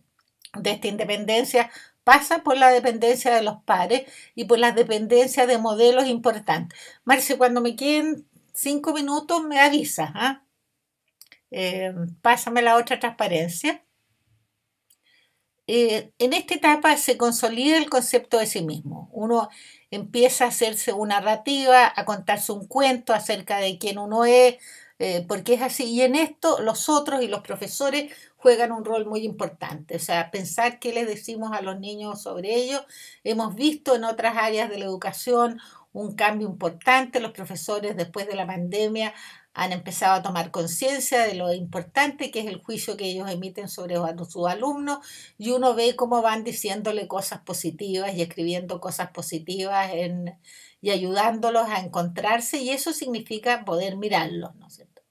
de esta independencia pasa por la dependencia de los padres y por la dependencia de modelos importantes. Marce, cuando me queden 5 minutos me avisa, ¿ah? Pásame la otra transparencia. En esta etapa se consolida el concepto de sí mismo. Uno empieza a hacerse una narrativa, a contarse un cuento acerca de quién uno es, porque es así. Y en esto los otros y los profesores juegan un rol muy importante. O sea, pensar qué les decimos a los niños sobre ellos. Hemos visto en otras áreas de la educación un cambio importante. Los profesores después de la pandemia han empezado a tomar conciencia de lo importante que es el juicio que ellos emiten sobre sus alumnos, y uno ve cómo van diciéndole cosas positivas y escribiendo cosas positivas y ayudándolos a encontrarse, y eso significa poder mirarlos, ¿no es cierto?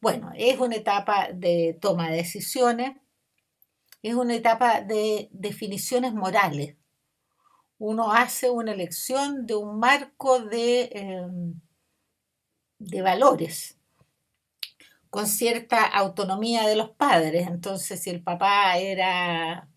Bueno, es una etapa de toma de decisiones, es una etapa de definiciones morales. Uno hace una elección de un marco de valores, con cierta autonomía de los padres. Entonces, si el papá era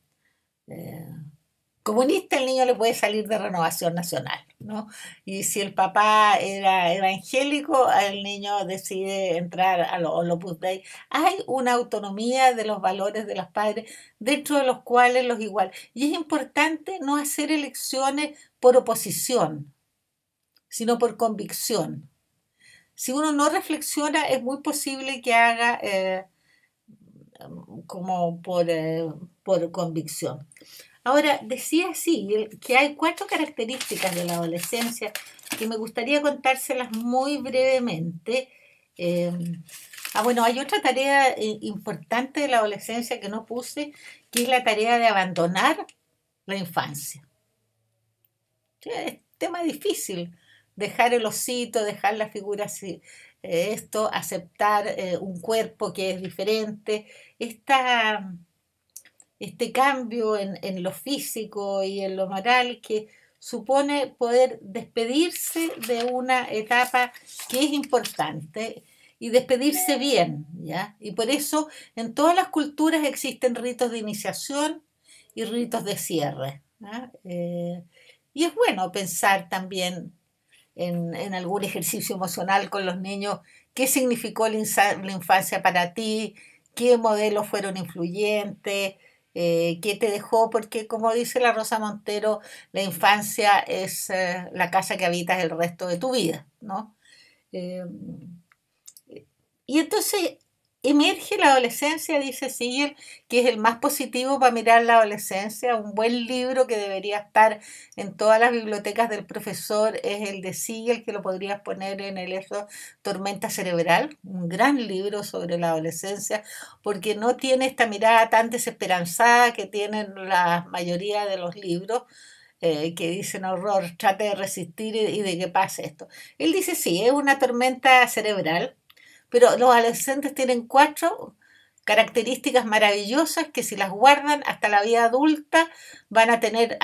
comunista, el niño le puede salir de Renovación Nacional, ¿no? Y si el papá era evangélico, el niño decide entrar a los Opus Dei. Hay una autonomía de los valores de los padres, dentro de los cuales los igual. Y es importante no hacer elecciones por oposición, sino por convicción. Si uno no reflexiona, es muy posible que haga como por convicción. Ahora, decía así, que hay 4 características de la adolescencia que me gustaría contárselas muy brevemente. Bueno, hay otra tarea importante de la adolescencia que no puse, que es la tarea de abandonar la infancia. Es tema difícil, dejar el osito, dejar la figura así, aceptar un cuerpo que es diferente, este cambio en lo físico y en lo moral que supone poder despedirse de una etapa que es importante y despedirse bien, ¿ya? Y por eso en todas las culturas existen ritos de iniciación y ritos de cierre, ¿ya? Y es bueno pensar también en algún ejercicio emocional con los niños, qué significó la infancia para ti, qué modelos fueron influyentes, qué te dejó, porque como dice la Rosa Montero, la infancia es la casa que habitas el resto de tu vida, ¿no? Y entonces emerge la adolescencia, dice Siegel, que es el más positivo para mirar la adolescencia. Un buen libro que debería estar en todas las bibliotecas del profesor es el de Siegel, que lo podrías poner en Tormenta Cerebral, un gran libro sobre la adolescencia, porque no tiene esta mirada tan desesperanzada que tienen la mayoría de los libros, que dicen horror, trate de resistir y de que pase esto. Él dice, sí, es una tormenta cerebral, pero los adolescentes tienen 4 características maravillosas que si las guardan hasta la vida adulta van a tener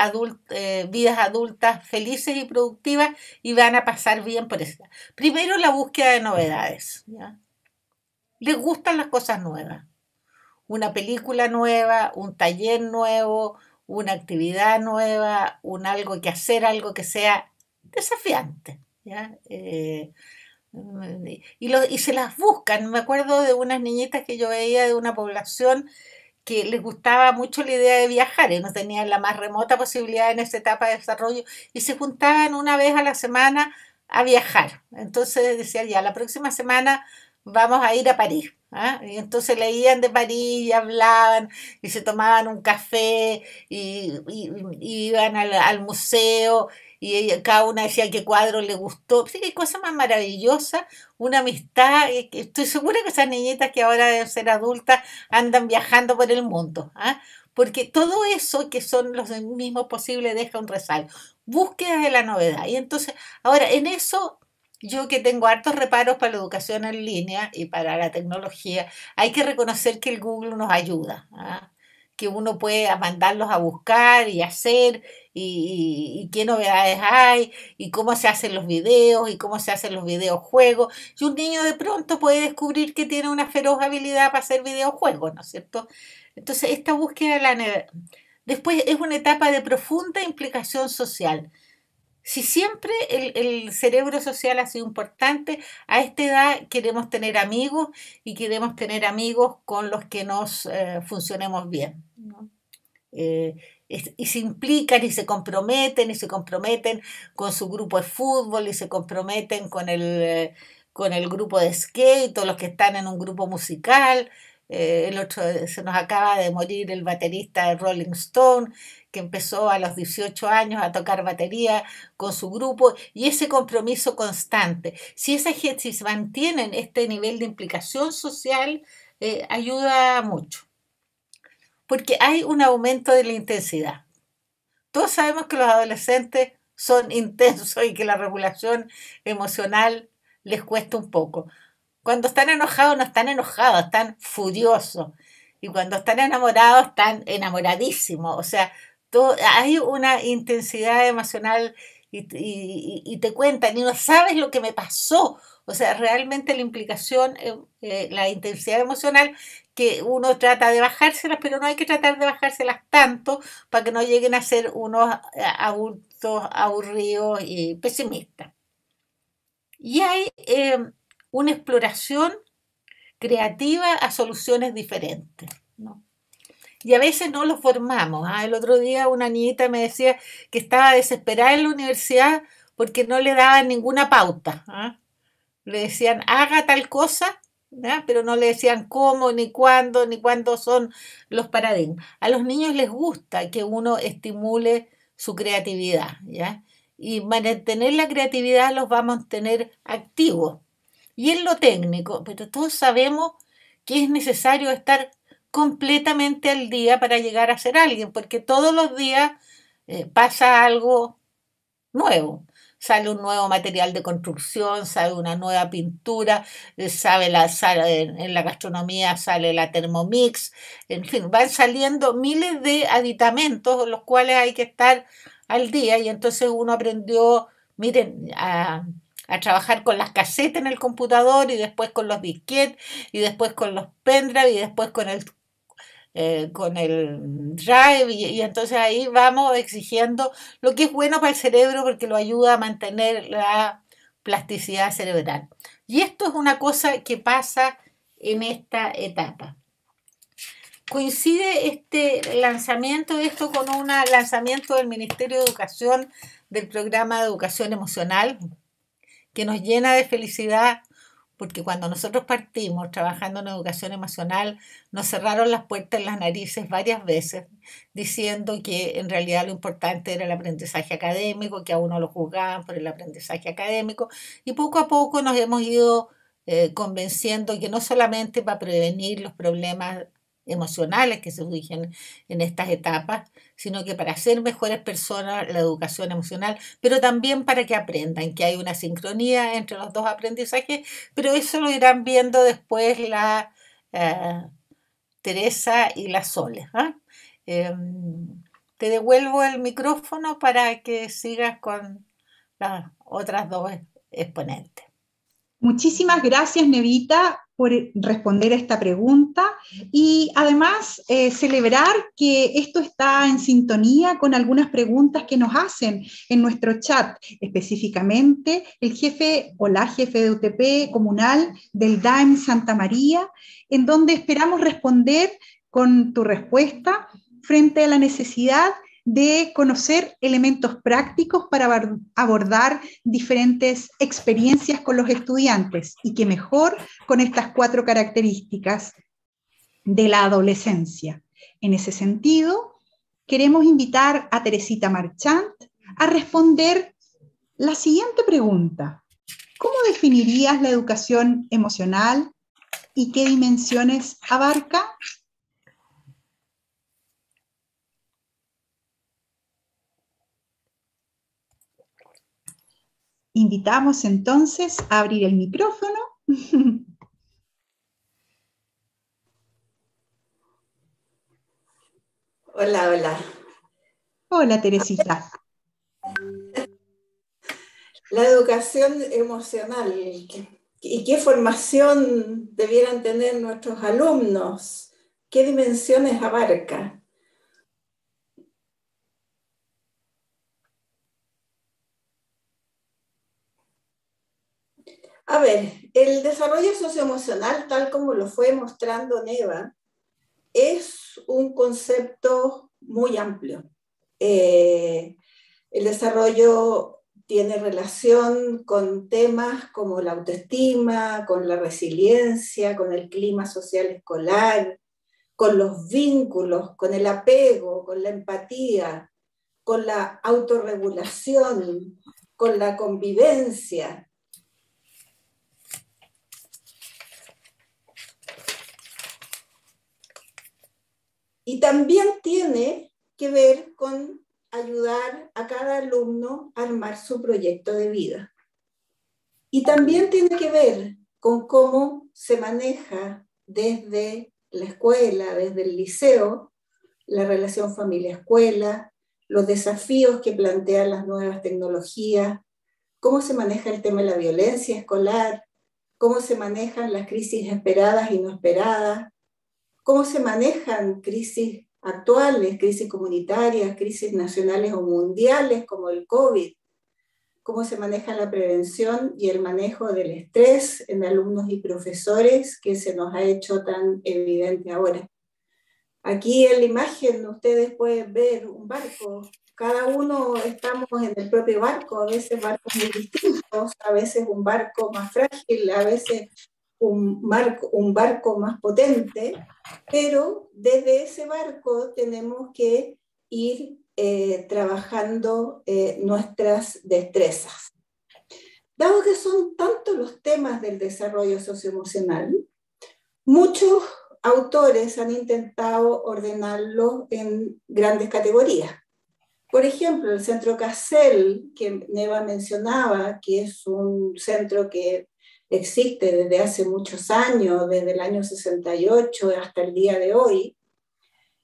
vidas adultas felices y productivas y van a pasar bien por eso. Primero, la búsqueda de novedades, ¿ya? Les gustan las cosas nuevas. Una película nueva, un taller nuevo, una actividad nueva, algo que hacer, algo que sea desafiante, ¿ya? Y se las buscan. Me acuerdo de unas niñitas que yo veía de una población que les gustaba mucho la idea de viajar y no tenían la más remota posibilidad en esa etapa de desarrollo y se juntaban una vez a la semana a viajar. Entonces decían, ya, la próxima semana vamos a ir a París, ¿ah? Y entonces leían de París y hablaban y se tomaban un café y iban al museo y cada una decía qué cuadro le gustó. Sí, qué cosa más maravillosa, una amistad. Estoy segura que esas niñitas que ahora deben ser adultas andan viajando por el mundo, ¿ah? Porque todo eso que son los mismos posibles deja un resalto. Búsqueda de la novedad. Y entonces, ahora en eso, yo que tengo hartos reparos para la educación en línea y para la tecnología, hay que reconocer que el Google nos ayuda, ¿ah? Que uno puede mandarlos a buscar y hacer, y qué novedades hay, y cómo se hacen los videos, y cómo se hacen los videojuegos. Y un niño de pronto puede descubrir que tiene una feroz habilidad para hacer videojuegos, ¿no es cierto? Entonces, esta búsqueda de después es una etapa de profunda implicación social. Si siempre el cerebro social ha sido importante, a esta edad queremos tener amigos y queremos tener amigos con los que nos funcionemos bien, ¿no? Y se implican y se comprometen con su grupo de fútbol y se comprometen con el grupo de skate o los que están en un grupo musical. Se nos acaba de morir el baterista de Rolling Stone, que empezó a los 18 años a tocar batería con su grupo, y ese compromiso constante. Si esa gente, si se mantienen este nivel de implicación social, ayuda mucho. Porque hay un aumento de la intensidad. Todos sabemos que los adolescentes son intensos y que la regulación emocional les cuesta un poco. Cuando están enojados no están enojados, están furiosos. Y cuando están enamorados están enamoradísimos. O sea, hay una intensidad emocional y te cuentan y no sabes lo que me pasó. O sea, realmente la implicación, la intensidad emocional, que uno trata de bajárselas, pero no hay que tratar de bajárselas tanto para que no lleguen a ser unos adultos aburridos y pesimistas. Y hay una exploración creativa a soluciones diferentes, ¿no? Y a veces no lo formamos. El otro día una niñita me decía que estaba desesperada en la universidad porque no le daban ninguna pauta. Le decían, haga tal cosa, ¿ya? Pero no le decían cómo, ni cuándo son los paradigmas. A los niños les gusta que uno estimule su creatividad, ¿ya? Y mantener la creatividad los va a mantener activos. Y en lo técnico, pero todos sabemos que es necesario estar completamente al día para llegar a ser alguien, porque todos los días pasa algo nuevo. Sale un nuevo material de construcción, sale una nueva pintura, en la gastronomía sale la Thermomix, en fin, van saliendo miles de aditamentos, los cuales hay que estar al día, y entonces uno aprendió, miren, a trabajar con las casetas en el computador, y después con los disquetes, y después con los pendrive, y después con el drive, y entonces ahí vamos exigiendo lo que es bueno para el cerebro porque lo ayuda a mantener la plasticidad cerebral. Y esto es una cosa que pasa en esta etapa. Coincide este lanzamiento, esto con un lanzamiento del Ministerio de Educación del programa de educación emocional, que nos llena de felicidad, porque cuando nosotros partimos trabajando en educación emocional, nos cerraron las puertas en las narices varias veces, diciendo que en realidad lo importante era el aprendizaje académico, que a uno lo juzgaban por el aprendizaje académico, y poco a poco nos hemos ido convenciendo que no solamente para prevenir los problemas emocionales que se surgen en estas etapas, sino que para ser mejores personas la educación emocional, pero también para que aprendan que hay una sincronía entre los dos aprendizajes, pero eso lo irán viendo después la Teresa y la Sole. Te devuelvo el micrófono para que sigas con las otras dos exponentes. Muchísimas gracias, Nevita, por responder a esta pregunta y además celebrar que esto está en sintonía con algunas preguntas que nos hacen en nuestro chat, específicamente el jefe o la jefe de UTP comunal del DAEM Santa María, en donde esperamos responder con tu respuesta frente a la necesidad de conocer elementos prácticos para abordar diferentes experiencias con los estudiantes y que mejor con estas 4 características de la adolescencia. En ese sentido, queremos invitar a Teresita Marchant a responder la siguiente pregunta. ¿Cómo definirías la educación emocional y qué dimensiones abarca? Invitamos entonces a abrir el micrófono. Hola, hola. Hola, Teresita. La educación emocional y qué formación debieran tener nuestros alumnos, qué dimensiones abarca. A ver, el desarrollo socioemocional, tal como lo fue mostrando Neva, es un concepto muy amplio. El desarrollo tiene relación con temas como la autoestima, con la resiliencia, con el clima social escolar, con los vínculos, con el apego, con la empatía, con la autorregulación, con la convivencia. Y también tiene que ver con ayudar a cada alumno a armar su proyecto de vida. Y también tiene que ver con cómo se maneja desde la escuela, desde el liceo, la relación familia-escuela, los desafíos que plantean las nuevas tecnologías, cómo se maneja el tema de la violencia escolar, cómo se manejan las crisis esperadas y no esperadas, cómo se manejan crisis actuales, crisis comunitarias, crisis nacionales o mundiales como el COVID, cómo se maneja la prevención y el manejo del estrés en alumnos y profesores que se nos ha hecho tan evidente ahora. Aquí en la imagen ustedes pueden ver un barco, cada uno estamos en el propio barco, a veces barcos muy distintos, a veces un barco más frágil, a veces un barco más potente, pero desde ese barco tenemos que ir trabajando nuestras destrezas. Dado que son tantos los temas del desarrollo socioemocional, muchos autores han intentado ordenarlos en grandes categorías. Por ejemplo, el Centro Cassel, que Neva mencionaba, que es un centro que existe desde hace muchos años, desde el año 68 hasta el día de hoy.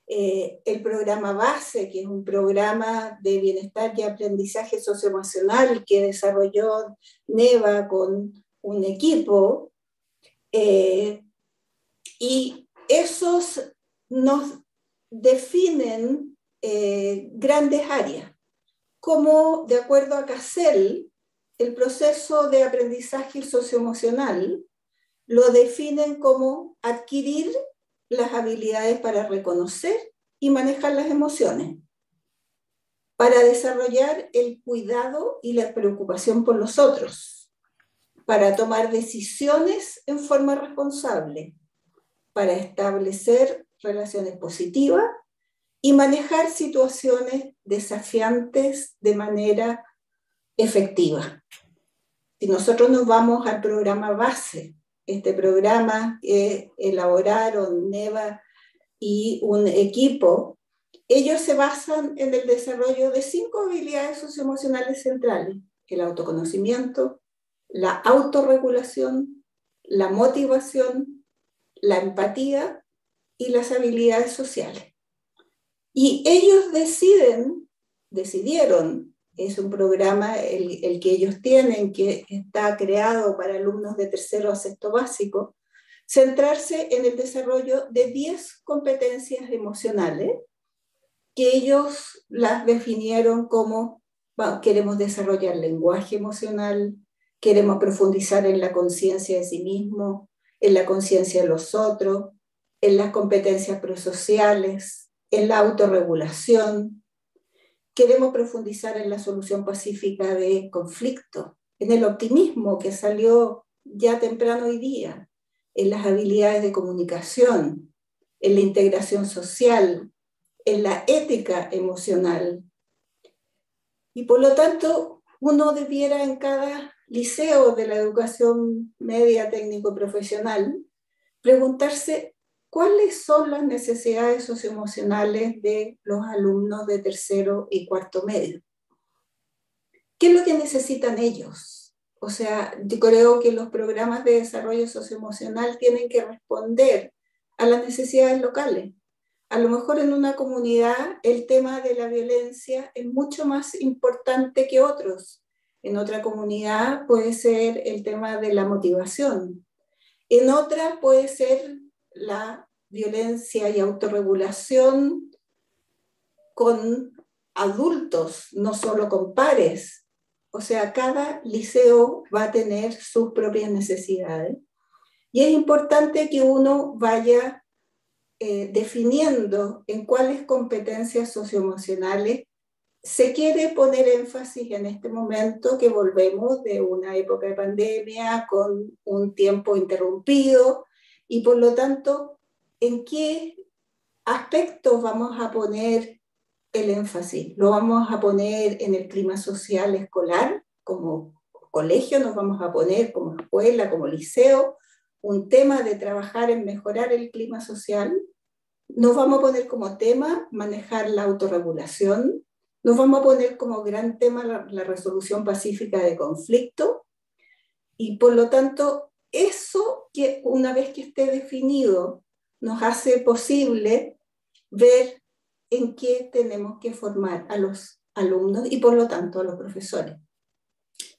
El programa BASE, que es un programa de bienestar y aprendizaje socioemocional que desarrolló Neva con un equipo, y esos nos definen grandes áreas, como de acuerdo a Cassel, el proceso de aprendizaje socioemocional lo definen como adquirir las habilidades para reconocer y manejar las emociones, para desarrollar el cuidado y la preocupación por los otros, para tomar decisiones en forma responsable, para establecer relaciones positivas y manejar situaciones desafiantes de manera efectiva. Si nosotros nos vamos al programa BASE, este programa que elaboraron Neva y un equipo, ellos se basan en el desarrollo de 5 habilidades socioemocionales centrales: el autoconocimiento, la autorregulación, la motivación, la empatía y las habilidades sociales. Y ellos decidieron, es un programa el que ellos tienen, que está creado para alumnos de tercero a sexto básico, centrarse en el desarrollo de 10 competencias emocionales, que ellos las definieron como, queremos desarrollar lenguaje emocional, queremos profundizar en la conciencia de sí mismo, en la conciencia de los otros, en las competencias prosociales, en la autorregulación. Queremos profundizar en la solución pacífica de conflictos, en el optimismo que salió ya temprano hoy día, en las habilidades de comunicación, en la integración social, en la ética emocional. Y por lo tanto, uno debiera en cada liceo de la educación media técnico-profesional preguntarse cuáles son las necesidades socioemocionales de los alumnos de tercero y cuarto medio. ¿Qué es lo que necesitan ellos? O sea, yo creo que los programas de desarrollo socioemocional tienen que responder a las necesidades locales. A lo mejor en una comunidad el tema de la violencia es mucho más importante que otros. En otra comunidad puede ser el tema de la motivación. En otra puede ser la violencia y autorregulación con adultos, no solo con pares. O sea, cada liceo va a tener sus propias necesidades. Y es importante que uno vaya definiendo en cuáles competencias socioemocionales se quiere poner énfasis en este momento que volvemos de una época de pandemia con un tiempo interrumpido y por lo tanto, ¿en qué aspectos vamos a poner el énfasis? ¿Lo vamos a poner en el clima social escolar, como colegio, nos vamos a poner como escuela, como liceo, un tema de trabajar en mejorar el clima social? ¿Nos vamos a poner como tema manejar la autorregulación? ¿Nos vamos a poner como gran tema la resolución pacífica de conflicto? Y por lo tanto, eso que una vez que esté definido, nos hace posible ver en qué tenemos que formar a los alumnos y por lo tanto a los profesores.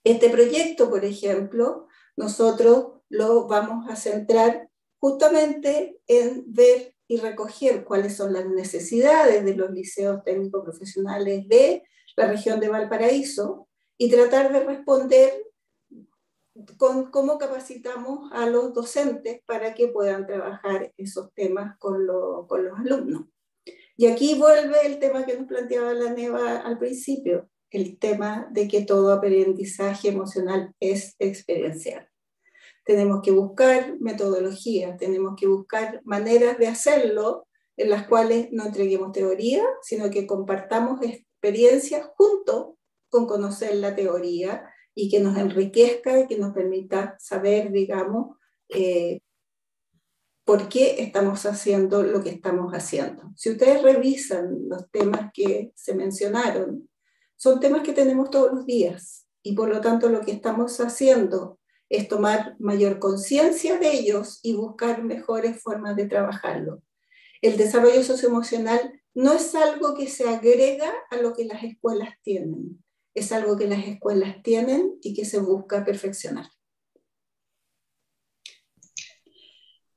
Este proyecto, por ejemplo, nosotros lo vamos a centrar justamente en ver y recoger cuáles son las necesidades de los liceos técnicos profesionales de la región de Valparaíso y tratar de responder con cómo capacitamos a los docentes para que puedan trabajar esos temas con los alumnos. Y aquí vuelve el tema que nos planteaba la Neva al principio, el tema de que todo aprendizaje emocional es experiencial. Tenemos que buscar metodologías, tenemos que buscar maneras de hacerlo en las cuales no entreguemos teoría, sino que compartamos experiencias junto con conocer la teoría y que nos enriquezca y que nos permita saber, digamos, por qué estamos haciendo lo que estamos haciendo. Si ustedes revisan los temas que se mencionaron, son temas que tenemos todos los días y por lo tanto lo que estamos haciendo es tomar mayor conciencia de ellos y buscar mejores formas de trabajarlo. El desarrollo socioemocional no es algo que se agrega a lo que las escuelas tienen, es algo que las escuelas tienen y que se busca perfeccionar.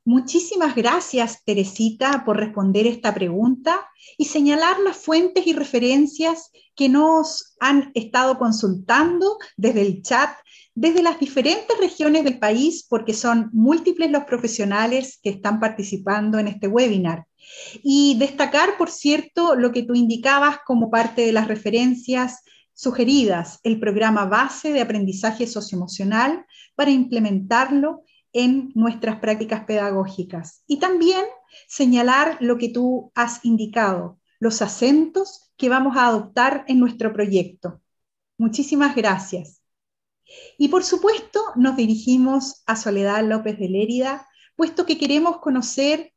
Muchísimas gracias, Teresita, por responder esta pregunta y señalar las fuentes y referencias que nos han estado consultando desde el chat, desde las diferentes regiones del país, porque son múltiples los profesionales que están participando en este webinar. Y destacar, por cierto, lo que tú indicabas como parte de las referencias sugeridas, el programa base de aprendizaje socioemocional para implementarlo en nuestras prácticas pedagógicas. Y también señalar lo que tú has indicado, los acentos que vamos a adoptar en nuestro proyecto. Muchísimas gracias. Y por supuesto nos dirigimos a Soledad López de Lérida, puesto que queremos conocer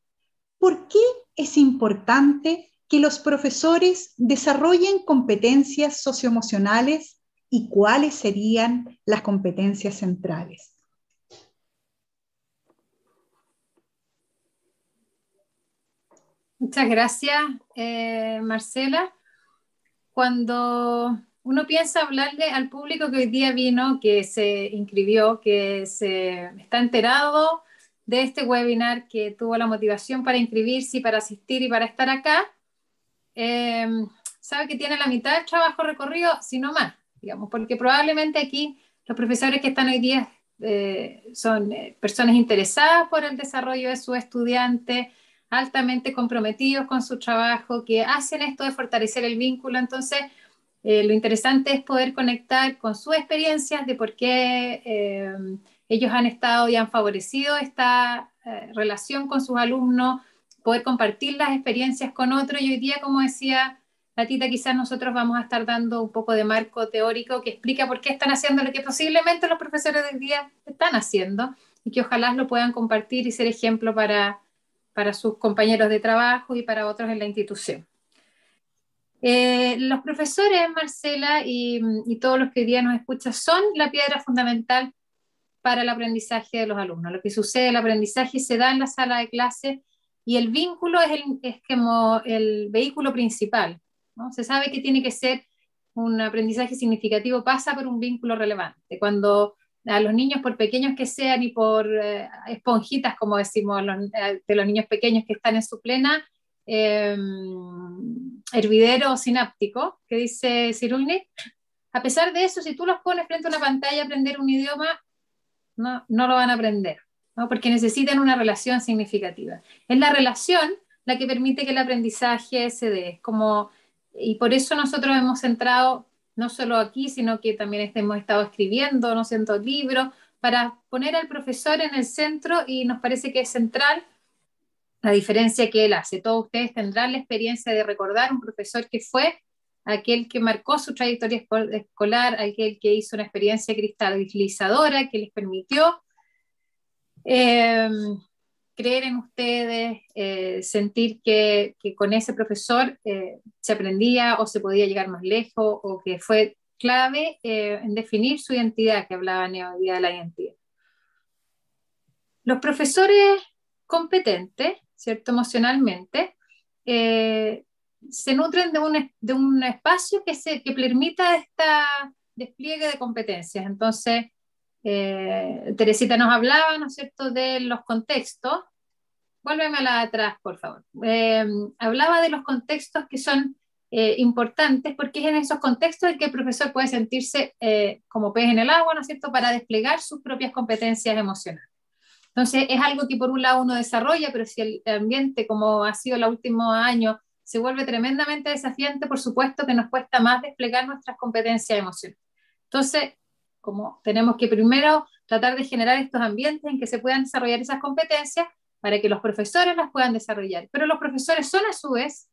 por qué es importante que los profesores desarrollen competencias socioemocionales y cuáles serían las competencias centrales. Muchas gracias, Marcela. Cuando uno piensa hablarle al público que hoy día vino, que se inscribió, que se está enterado de este webinar, que tuvo la motivación para inscribirse y para asistir y para estar acá, sabe que tiene la mitad del trabajo recorrido, si no más, digamos, porque probablemente aquí los profesores que están hoy día son personas interesadas por el desarrollo de sus estudiantes, altamente comprometidos con su trabajo, que hacen esto de fortalecer el vínculo. Entonces, lo interesante es poder conectar con sus experiencias de por qué ellos han estado y han favorecido esta relación con sus alumnos, poder compartir las experiencias con otros. Y hoy día, como decía la Tita, quizás nosotros vamos a estar dando un poco de marco teórico que explica por qué están haciendo lo que posiblemente los profesores de hoy día están haciendo y que ojalá lo puedan compartir y ser ejemplo para sus compañeros de trabajo y para otros en la institución. Los profesores, Marcela, y todos los que hoy día nos escuchan, son la piedra fundamental para el aprendizaje de los alumnos. Lo que sucede, el aprendizaje se da en la sala de clase y el vínculo es como el vehículo principal, ¿no? Se sabe que tiene que ser un aprendizaje significativo, pasa por un vínculo relevante. Cuando a los niños, por pequeños que sean y por esponjitas, como decimos, de los niños pequeños que están en su plena hervidero sináptico, que dice Cyrulnik, a pesar de eso, si tú los pones frente a una pantalla a aprender un idioma, no lo van a aprender, ¿no? Porque necesitan una relación significativa. Es la relación la que permite que el aprendizaje se dé. Es como Y por eso nosotros hemos centrado, no solo aquí, sino que también hemos estado escribiendo, ¿no es cierto?, libros, para poner al profesor en el centro, y nos parece que es central la diferencia que él hace. Todos ustedes tendrán la experiencia de recordar un profesor que fue aquel que marcó su trayectoria escolar, aquel que hizo una experiencia cristalizadora que les permitió creer en ustedes, sentir que con ese profesor se aprendía o se podía llegar más lejos, o que fue clave en definir su identidad, que hablaba Neo hoy día de la identidad. Los profesores competentes, ¿cierto?, emocionalmente, se nutren de un espacio que permita este despliegue de competencias. Entonces, Teresita nos hablaba, ¿no es cierto?, de los contextos. Vuélveme a la de atrás, por favor. Hablaba de los contextos que son importantes, porque es en esos contextos en que el profesor puede sentirse como pez en el agua, ¿no es cierto?, para desplegar sus propias competencias emocionales. Entonces, es algo que por un lado uno desarrolla, pero si el ambiente, como ha sido los últimos años, se vuelve tremendamente desafiante, por supuesto que nos cuesta más desplegar nuestras competencias emocionales. Entonces, como tenemos que primero tratar de generar estos ambientes en que se puedan desarrollar esas competencias para que los profesores las puedan desarrollar. Pero los profesores son a su vez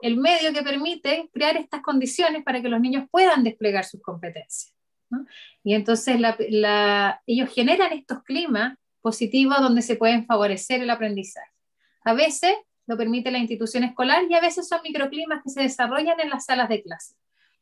el medio que permite crear estas condiciones para que los niños puedan desplegar sus competencias, ¿no? Y entonces ellos generan estos climas positivos donde se pueden favorecer el aprendizaje. A veces lo permite la institución escolar, y a veces son microclimas que se desarrollan en las salas de clase.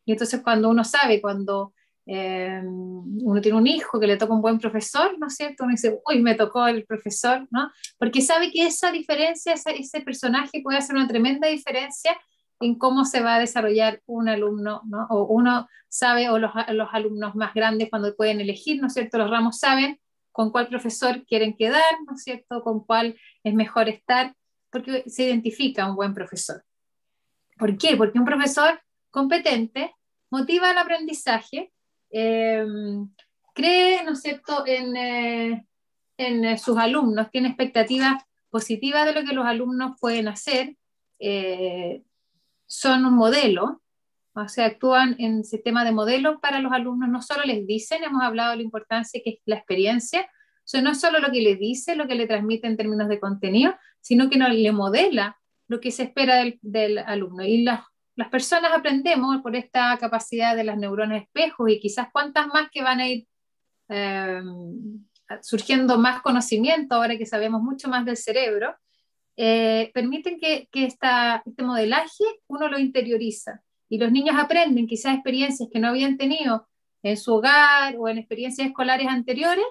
Y entonces cuando uno sabe, cuando uno tiene un hijo que le toca un buen profesor, ¿no es cierto?, uno dice, uy, me tocó el profesor, ¿no? Porque sabe que esa diferencia, ese personaje puede hacer una tremenda diferencia en cómo se va a desarrollar un alumno, ¿no? O uno sabe, o los alumnos más grandes, cuando pueden elegir, ¿no es cierto?, los ramos, saben con cuál profesor quieren quedar, ¿no es cierto?, con cuál es mejor estar, porque se identifica un buen profesor. ¿Por qué? Porque un profesor competente motiva el aprendizaje, cree, ¿no es cierto?, en sus alumnos, tiene expectativas positivas de lo que los alumnos pueden hacer, son un modelo, o sea, actúan en sistema de modelo para los alumnos, no solo les dicen, hemos hablado de la importancia que es la experiencia, o sea, no es solo lo que le dice, lo que le transmite en términos de contenido, sino que le modela lo que se espera del alumno. Y las personas aprendemos por esta capacidad de las neuronas espejos, y quizás cuántas más que van a ir surgiendo más conocimiento ahora que sabemos mucho más del cerebro, permiten que este modelaje uno lo interioriza, y los niños aprenden quizás experiencias que no habían tenido en su hogar o en experiencias escolares anteriores,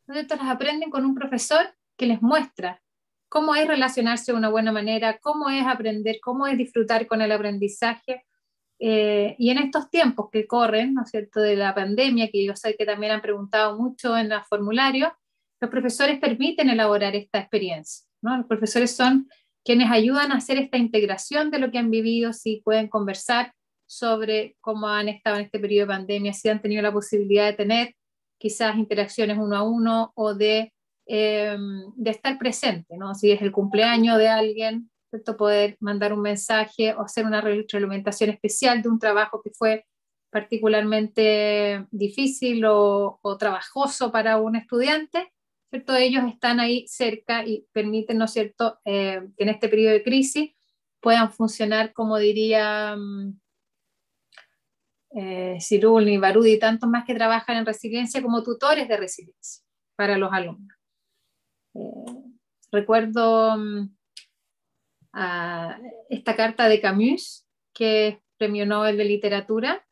entonces las aprenden con un profesor que les muestra cómo es relacionarse de una buena manera, cómo es aprender, cómo es disfrutar con el aprendizaje. Y en estos tiempos que corren, ¿no es cierto?, de la pandemia, que yo sé que también han preguntado mucho en los formularios, los profesores permiten elaborar esta experiencia, ¿no? Los profesores son quienes ayudan a hacer esta integración de lo que han vivido, si pueden conversar sobre cómo han estado en este periodo de pandemia, si han tenido la posibilidad de tener quizás interacciones uno a uno, o de estar presente, ¿no? Si es el cumpleaños de alguien, ¿cierto?, poder mandar un mensaje o hacer una retroalimentación especial de un trabajo que fue particularmente difícil o trabajoso para un estudiante, ¿cierto? Ellos están ahí cerca y permiten, ¿no es cierto?, que en este periodo de crisis puedan funcionar, como diría Cirul y Barudi y tantos más que trabajan en resiliencia, como tutores de resiliencia para los alumnos. Recuerdo esta carta de Camus, que es premio Nobel de literatura,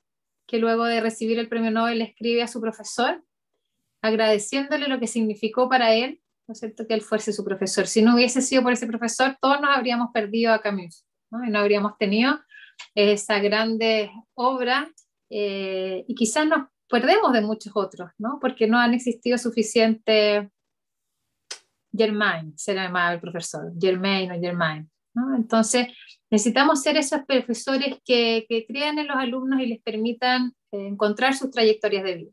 que luego de recibir el premio Nobel le escribe a su profesor agradeciéndole lo que significó para él, ¿no es cierto?, que él fuese su profesor. Si no hubiese sido por ese profesor, todos nos habríamos perdido a Camus, ¿no? Y no habríamos tenido esa grande obra, y quizás nos perdemos de muchos otros, ¿no?, porque no han existido suficiente Germain, se llamaba el profesor, Germain o Germain, ¿no? Entonces necesitamos ser esos profesores que crean en los alumnos y les permitan encontrar sus trayectorias de vida.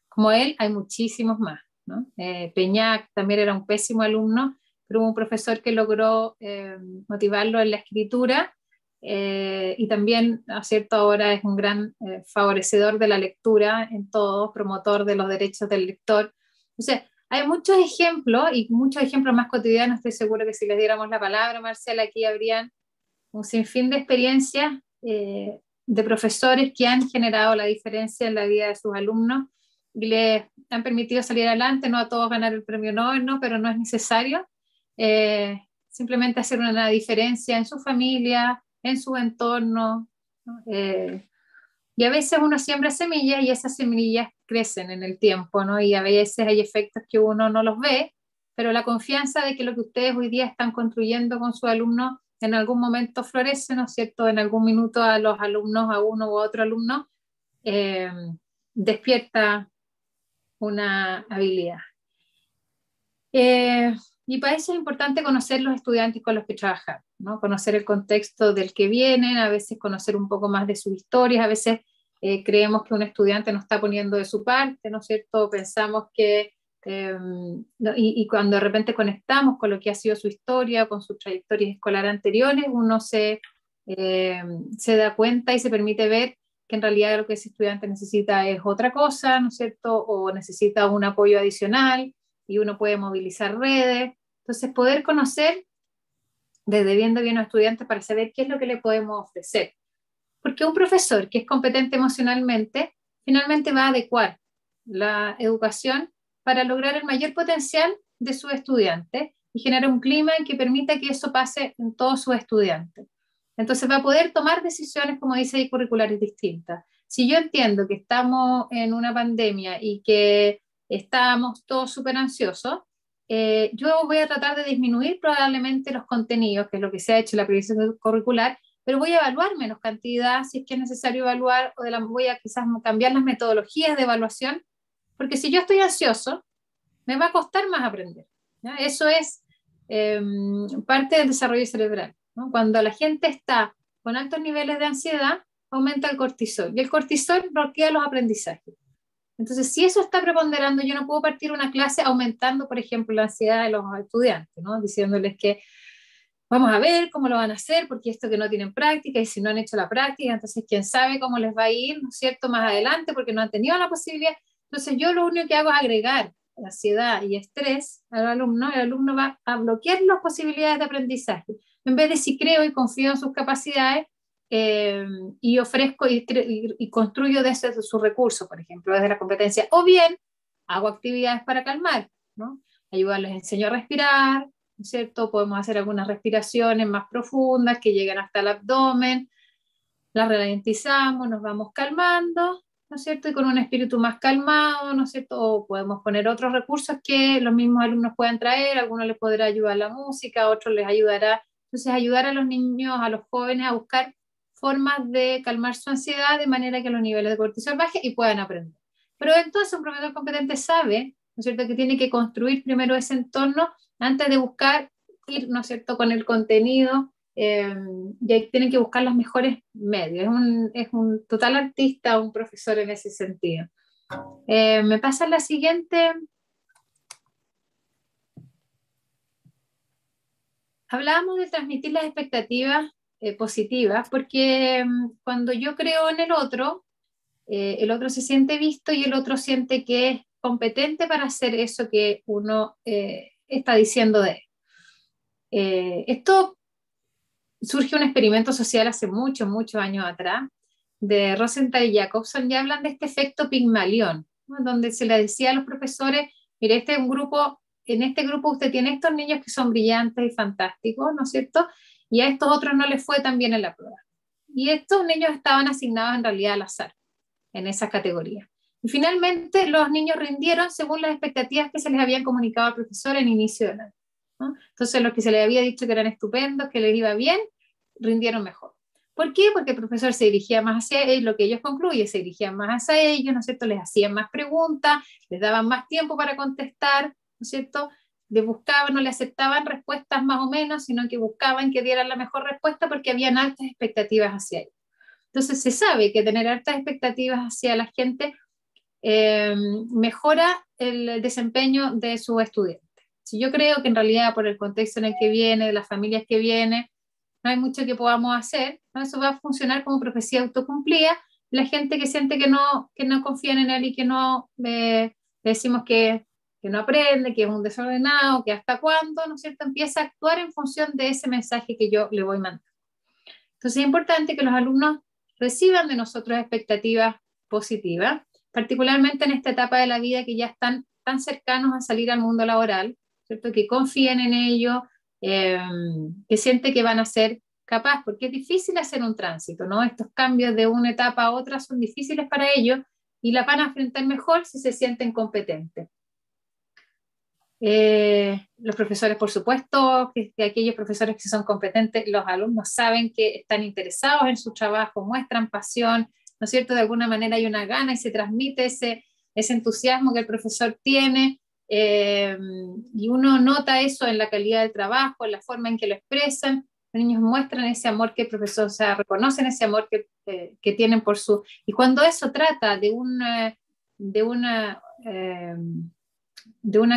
Como él hay muchísimos más, ¿no? Peñac también era un pésimo alumno, pero hubo un profesor que logró motivarlo en la escritura, y también, ¿no es cierto?, ahora es un gran favorecedor de la lectura en todo, promotor de los derechos del lector. Entonces, hay muchos ejemplos, y muchos ejemplos más cotidianos. Estoy seguro que si les diéramos la palabra, Marcela, aquí habrían un sinfín de experiencias de profesores que han generado la diferencia en la vida de sus alumnos y les han permitido salir adelante, no a todos ganar el premio Nobel, ¿no?, pero no es necesario. Simplemente hacer una diferencia en su familia, en su entorno, ¿no? Y a veces uno siembra semillas y esas semillas crecen en el tiempo, ¿no? Y a veces hay efectos que uno no los ve, pero la confianza de que lo que ustedes hoy día están construyendo con sus alumnos en algún momento florece, ¿no es cierto?, en algún minuto a los alumnos, a uno u otro alumno, despierta una habilidad. Y para eso es importante conocer los estudiantes con los que trabajan, ¿no? Conocer el contexto del que vienen, a veces conocer un poco más de sus historias, a veces creemos que un estudiante no está poniendo de su parte, ¿no es cierto? Pensamos que, y cuando de repente conectamos con lo que ha sido su historia, con sus trayectorias escolares anteriores, uno se da cuenta y se permite ver que en realidad lo que ese estudiante necesita es otra cosa, ¿no es cierto? O necesita un apoyo adicional, y uno puede movilizar redes. Entonces, poder conocer desde viendo bien a los estudiantes para saber qué es lo que le podemos ofrecer. Porque un profesor que es competente emocionalmente, finalmente va a adecuar la educación para lograr el mayor potencial de sus estudiantes y generar un clima que permita que eso pase en todos sus estudiantes. Entonces va a poder tomar decisiones, como dice ahí, curriculares distintas. Si yo entiendo que estamos en una pandemia y que estamos todos súper ansiosos, yo voy a tratar de disminuir probablemente los contenidos, que es lo que se ha hecho en la priorización curricular, pero voy a evaluar menos cantidad si es que es necesario evaluar, o voy a quizás cambiar las metodologías de evaluación, porque si yo estoy ansioso, me va a costar más aprender, ¿ya? Eso es parte del desarrollo cerebral, ¿no? Cuando la gente está con altos niveles de ansiedad, aumenta el cortisol, y el cortisol bloquea los aprendizajes. Entonces, si eso está preponderando, yo no puedo partir una clase aumentando, por ejemplo, la ansiedad de los estudiantes, ¿no? Diciéndoles que vamos a ver cómo lo van a hacer, porque esto que no tienen práctica, y si no han hecho la práctica, entonces quién sabe cómo les va a ir, ¿no es cierto?, más adelante, porque no han tenido la posibilidad. Entonces yo lo único que hago es agregar ansiedad y estrés al alumno. El alumno va a bloquear las posibilidades de aprendizaje. En vez de, si creo y confío en sus capacidades, y ofrezco y construyo desde sus recursos, por ejemplo, desde la competencia, o bien hago actividades para calmar, ¿no? Ayudarles, enseño a respirar, ¿no es cierto? Podemos hacer algunas respiraciones más profundas que llegan hasta el abdomen, las ralentizamos, nos vamos calmando, ¿no es cierto? Y con un espíritu más calmado, ¿no es cierto? O podemos poner otros recursos que los mismos alumnos puedan traer, a algunos les podrá ayudar la música, a otros les ayudará. Entonces, ayudar a los niños, a los jóvenes a buscar formas de calmar su ansiedad de manera que los niveles de cortisol bajen y puedan aprender. Pero entonces un profesor competente sabe, ¿no es cierto?, que tiene que construir primero ese entorno antes de buscar ir, ¿no es cierto?, con el contenido, y tienen que buscar los mejores medios. Es un total artista, un profesor en ese sentido. Me pasa la siguiente. Hablábamos de transmitir las expectativas positivas, porque cuando yo creo en el otro se siente visto y el otro siente que es competente para hacer eso que uno está diciendo de él. Esto surge un experimento social hace muchos, muchos años atrás, de Rosenthal y Jacobson, y hablan de este efecto Pigmalión, ¿no?, donde se le decía a los profesores, mire, este es un grupo, en este grupo usted tiene estos niños que son brillantes y fantásticos, ¿no es cierto?, y a estos otros no les fue tan bien en la prueba. Y estos niños estaban asignados en realidad al azar, en esas categorías. Y finalmente los niños rindieron según las expectativas que se les habían comunicado al profesor en inicio del año, ¿no? Entonces los que se les había dicho que eran estupendos, que les iba bien, rindieron mejor. ¿Por qué? Porque el profesor se dirigía más hacia ellos, lo que ellos concluyen, se dirigían más hacia ellos, ¿no es cierto?, les hacían más preguntas, les daban más tiempo para contestar, ¿no es cierto?, les buscaban, no le aceptaban respuestas más o menos, sino que buscaban que dieran la mejor respuesta porque habían altas expectativas hacia ellos. Entonces se sabe que tener altas expectativas hacia la gente mejora el desempeño de sus estudiantes. Si yo creo que en realidad por el contexto en el que viene, de las familias que viene, no hay mucho que podamos hacer, ¿no? Eso va a funcionar como profecía autocumplida. La gente que siente que no confían en él y que no, le decimos que no aprende, que es un desordenado, que hasta cuándo, ¿no es cierto?, empieza a actuar en función de ese mensaje que yo le voy mandando. Entonces es importante que los alumnos reciban de nosotros expectativas positivas, particularmente en esta etapa de la vida que ya están tan cercanos a salir al mundo laboral, ¿cierto?, que confíen en ello, que sienten que van a ser capaces, porque es difícil hacer un tránsito, ¿no? Estos cambios de una etapa a otra son difíciles para ellos y la van a enfrentar mejor si se sienten competentes. Los profesores, por supuesto, que aquellos profesores que son competentes, los alumnos saben que están interesados en su trabajo, muestran pasión, ¿no es cierto? De alguna manera hay una gana y se transmite ese entusiasmo que el profesor tiene, y uno nota eso en la calidad del trabajo, en la forma en que lo expresan. Los niños muestran ese amor que el profesor, o sea, reconocen ese amor que tienen por su... Y cuando eso trata de una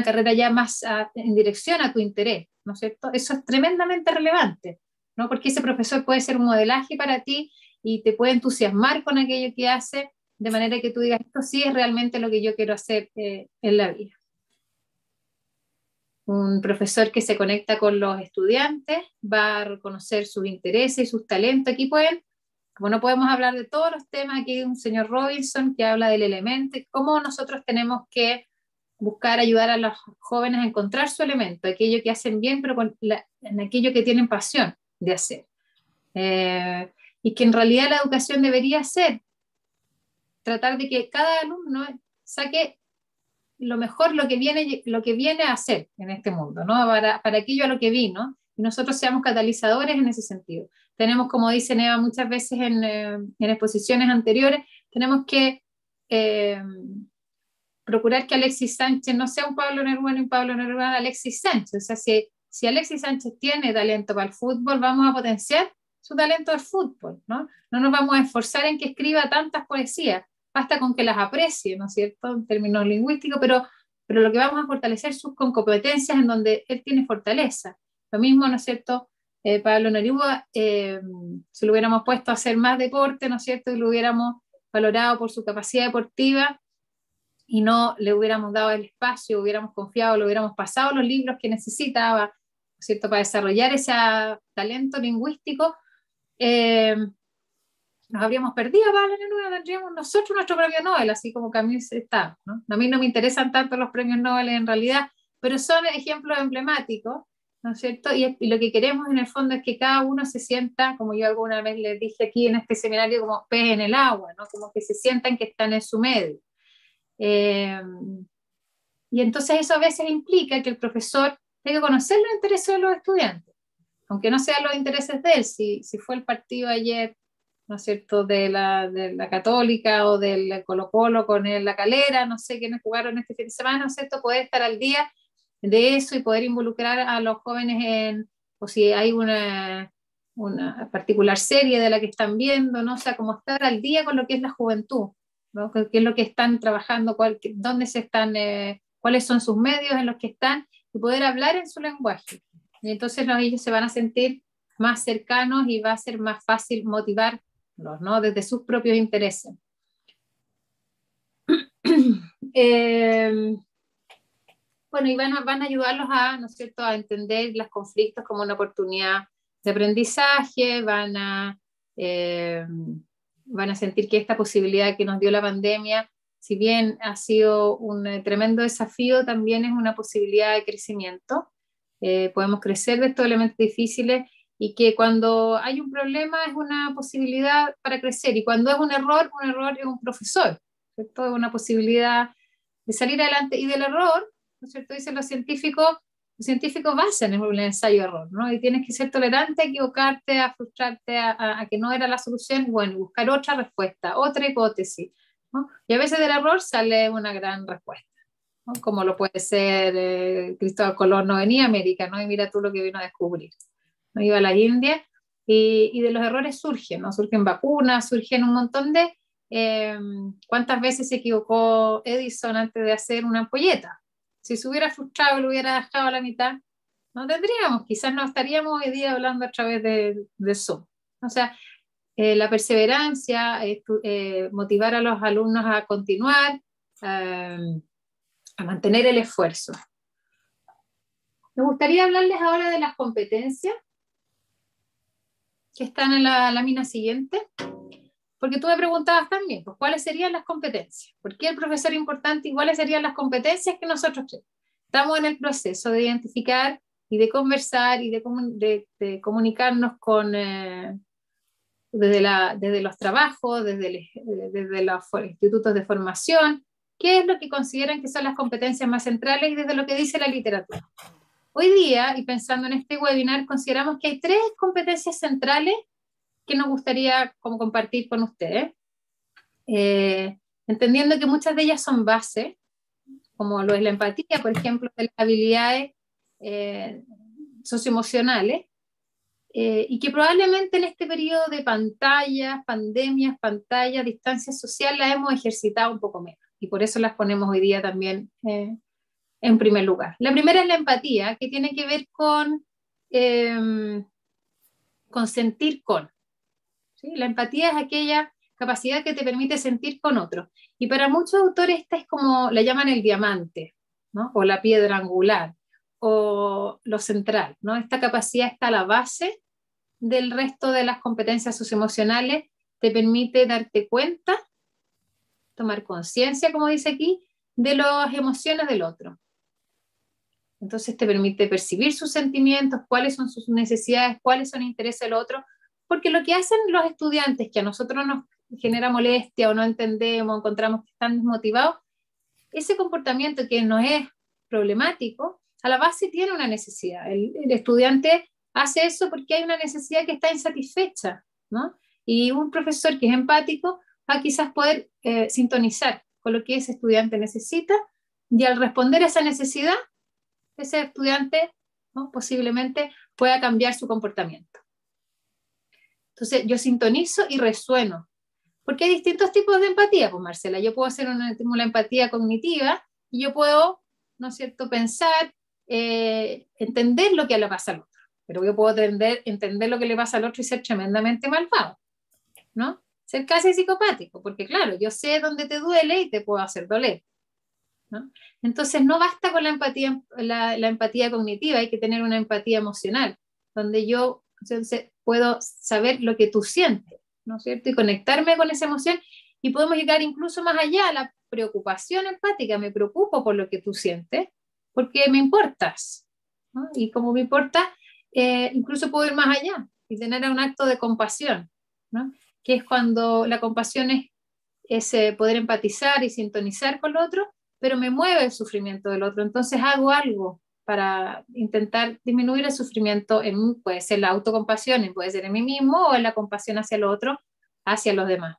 carrera ya más en dirección a tu interés, ¿no es cierto? Eso es tremendamente relevante, ¿no? Porque ese profesor puede ser un modelaje para ti y te puede entusiasmar con aquello que hace, de manera que tú digas, esto sí es realmente lo que yo quiero hacer en la vida. Un profesor que se conecta con los estudiantes va a reconocer sus intereses y sus talentos. Aquí como no podemos hablar de todos los temas, aquí hay un señor Robinson que habla del elemento y cómo nosotros tenemos que buscar ayudar a los jóvenes a encontrar su elemento, aquello que hacen bien, pero en aquello que tienen pasión de hacer. Y que en realidad la educación debería ser tratar de que cada alumno saque lo mejor, lo que viene a hacer en este mundo, ¿no? Para aquello a lo que vino, y nosotros seamos catalizadores en ese sentido. Tenemos, como dice Neva muchas veces en exposiciones anteriores, tenemos que procurar que Alexis Sánchez no sea un Pablo Neruda y un Pablo Neruda Alexis Sánchez. O sea, si Alexis Sánchez tiene talento para el fútbol, vamos a potenciar su talento del fútbol, ¿no? No nos vamos a esforzar en que escriba tantas poesías, basta con que las aprecie, ¿no es cierto?, en términos lingüísticos, pero lo que vamos a fortalecer sus competencias en donde él tiene fortaleza. Lo mismo, ¿no es cierto?, Pablo Neruda, si lo hubiéramos puesto a hacer más deporte, ¿no es cierto?, y lo hubiéramos valorado por su capacidad deportiva, y no le hubiéramos dado el espacio, hubiéramos confiado, le hubiéramos pasado los libros que necesitaba, ¿cierto?, para desarrollar ese talento lingüístico, nos habríamos perdido Pablo Neruda, tendríamos nosotros nuestro premio Nobel, así como que a mí está, ¿no? A mí no me interesan tanto los premios Nobel en realidad, pero son ejemplos emblemáticos, ¿no es cierto? Y lo que queremos en el fondo es que cada uno se sienta, como yo alguna vez les dije aquí en este seminario, como pez en el agua, ¿no? Como que se sientan que están en su medio. Y entonces eso a veces implica que el profesor tenga que conocer los intereses de los estudiantes, aunque no sean los intereses de él. Si fue el partido ayer, ¿no es cierto?, de la Católica o del Colo-Colo con la Calera, no sé quiénes jugaron este fin de semana, ¿no es cierto?, poder estar al día de eso y poder involucrar a los jóvenes o si hay una particular serie de la que están viendo, ¿no? O sea, como estar al día con lo que es la juventud, ¿no? ¿Qué es lo que están trabajando? ¿Dónde se están? ¿Cuáles son sus medios en los que están? Y poder hablar en su lenguaje. Y entonces ellos se van a sentir más cercanos y va a ser más fácil motivarlos, ¿no?, desde sus propios intereses. Bueno, y van a ayudarlos ¿no es cierto?, a entender los conflictos como una oportunidad de aprendizaje, van a sentir que esta posibilidad que nos dio la pandemia, si bien ha sido un tremendo desafío, también es una posibilidad de crecimiento. Podemos crecer de estos elementos difíciles y que cuando hay un problema es una posibilidad para crecer y cuando es un error es un profesor, ¿cierto? Es una posibilidad de salir adelante y del error, ¿no es cierto?, dicen los científicos basan en un ensayo-error, ¿no? Y tienes que ser tolerante a equivocarte, a frustrarte, a que no era la solución, bueno, buscar otra respuesta, otra hipótesis, ¿no? Y a veces del error sale una gran respuesta, ¿no? Como lo puede ser Cristóbal Colón no venía a América, ¿no? Y mira tú lo que vino a descubrir, ¿no? Iba a las Indias y de los errores surgen, ¿no? Surgen vacunas, surgen un montón de... ¿cuántas veces se equivocó Edison antes de hacer una ampolleta? Si se hubiera frustrado y lo hubiera dejado a la mitad, No tendríamos, quizás no estaríamos hoy día hablando a través de Zoom. O sea, la perseverancia, motivar a los alumnos a continuar, a mantener el esfuerzo. Me gustaría hablarles ahora de las competencias que están en la lámina siguiente, porque tú me preguntabas también, pues, ¿cuáles serían las competencias? ¿Por qué el profesor es importante y cuáles serían las competencias que nosotros estamos en el proceso de identificar y de conversar y de comunicarnos con, desde los trabajos, desde los institutos de formación, qué es lo que consideran que son las competencias más centrales y desde lo que dice la literatura? Hoy día, y pensando en este webinar, consideramos que hay 3 competencias centrales que nos gustaría como compartir con ustedes, entendiendo que muchas de ellas son bases, como lo es la empatía, por ejemplo, de las habilidades socioemocionales, y que probablemente en este periodo de pantallas, pandemias, pantallas, distancia social, las hemos ejercitado un poco menos, y por eso las ponemos hoy día también en primer lugar. La primera es la empatía, que tiene que ver con sentir con. ¿Sí? La empatía es aquella capacidad que te permite sentir con otro. Y para muchos autores esta es como, la llaman el diamante, ¿no? O la piedra angular, o lo central, ¿no? Esta capacidad está a la base del resto de las competencias socioemocionales, te permite darte cuenta, tomar conciencia, como dice aquí, de las emociones del otro. Entonces te permite percibir sus sentimientos, cuáles son sus necesidades, cuáles son los intereses del otro, porque lo que hacen los estudiantes que a nosotros nos genera molestia o no entendemos, encontramos que están desmotivados, ese comportamiento que nos es problemático, a la base tiene una necesidad. El estudiante hace eso porque hay una necesidad que está insatisfecha, ¿no? Y un profesor que es empático va a quizás poder sintonizar con lo que ese estudiante necesita, y al responder a esa necesidad, ese estudiante, ¿no?, posiblemente pueda cambiar su comportamiento. Entonces yo sintonizo y resueno, porque hay distintos tipos de empatía, pues Marcela, yo puedo hacer una empatía cognitiva y yo puedo, ¿no es cierto?, pensar, entender lo que le pasa al otro, pero yo puedo entender lo que le pasa al otro y ser tremendamente malvado, ¿no? Ser casi psicopático, porque claro, yo sé dónde te duele y te puedo hacer doler, ¿no? Entonces no basta con la empatía, la empatía cognitiva, hay que tener una empatía emocional, donde yo puedo saber lo que tú sientes, ¿no es cierto? Y conectarme con esa emoción, y podemos llegar incluso más allá a la preocupación empática. Me preocupo por lo que tú sientes, porque me importas, ¿no? Y como me importa, incluso puedo ir más allá y tener un acto de compasión, ¿no? Que es cuando la compasión es poder empatizar y sintonizar con el otro, pero me mueve el sufrimiento del otro, entonces hago algo para intentar disminuir el sufrimiento, puede ser la autocompasión, puede ser en mí mismo, o en la compasión hacia el otro, hacia los demás.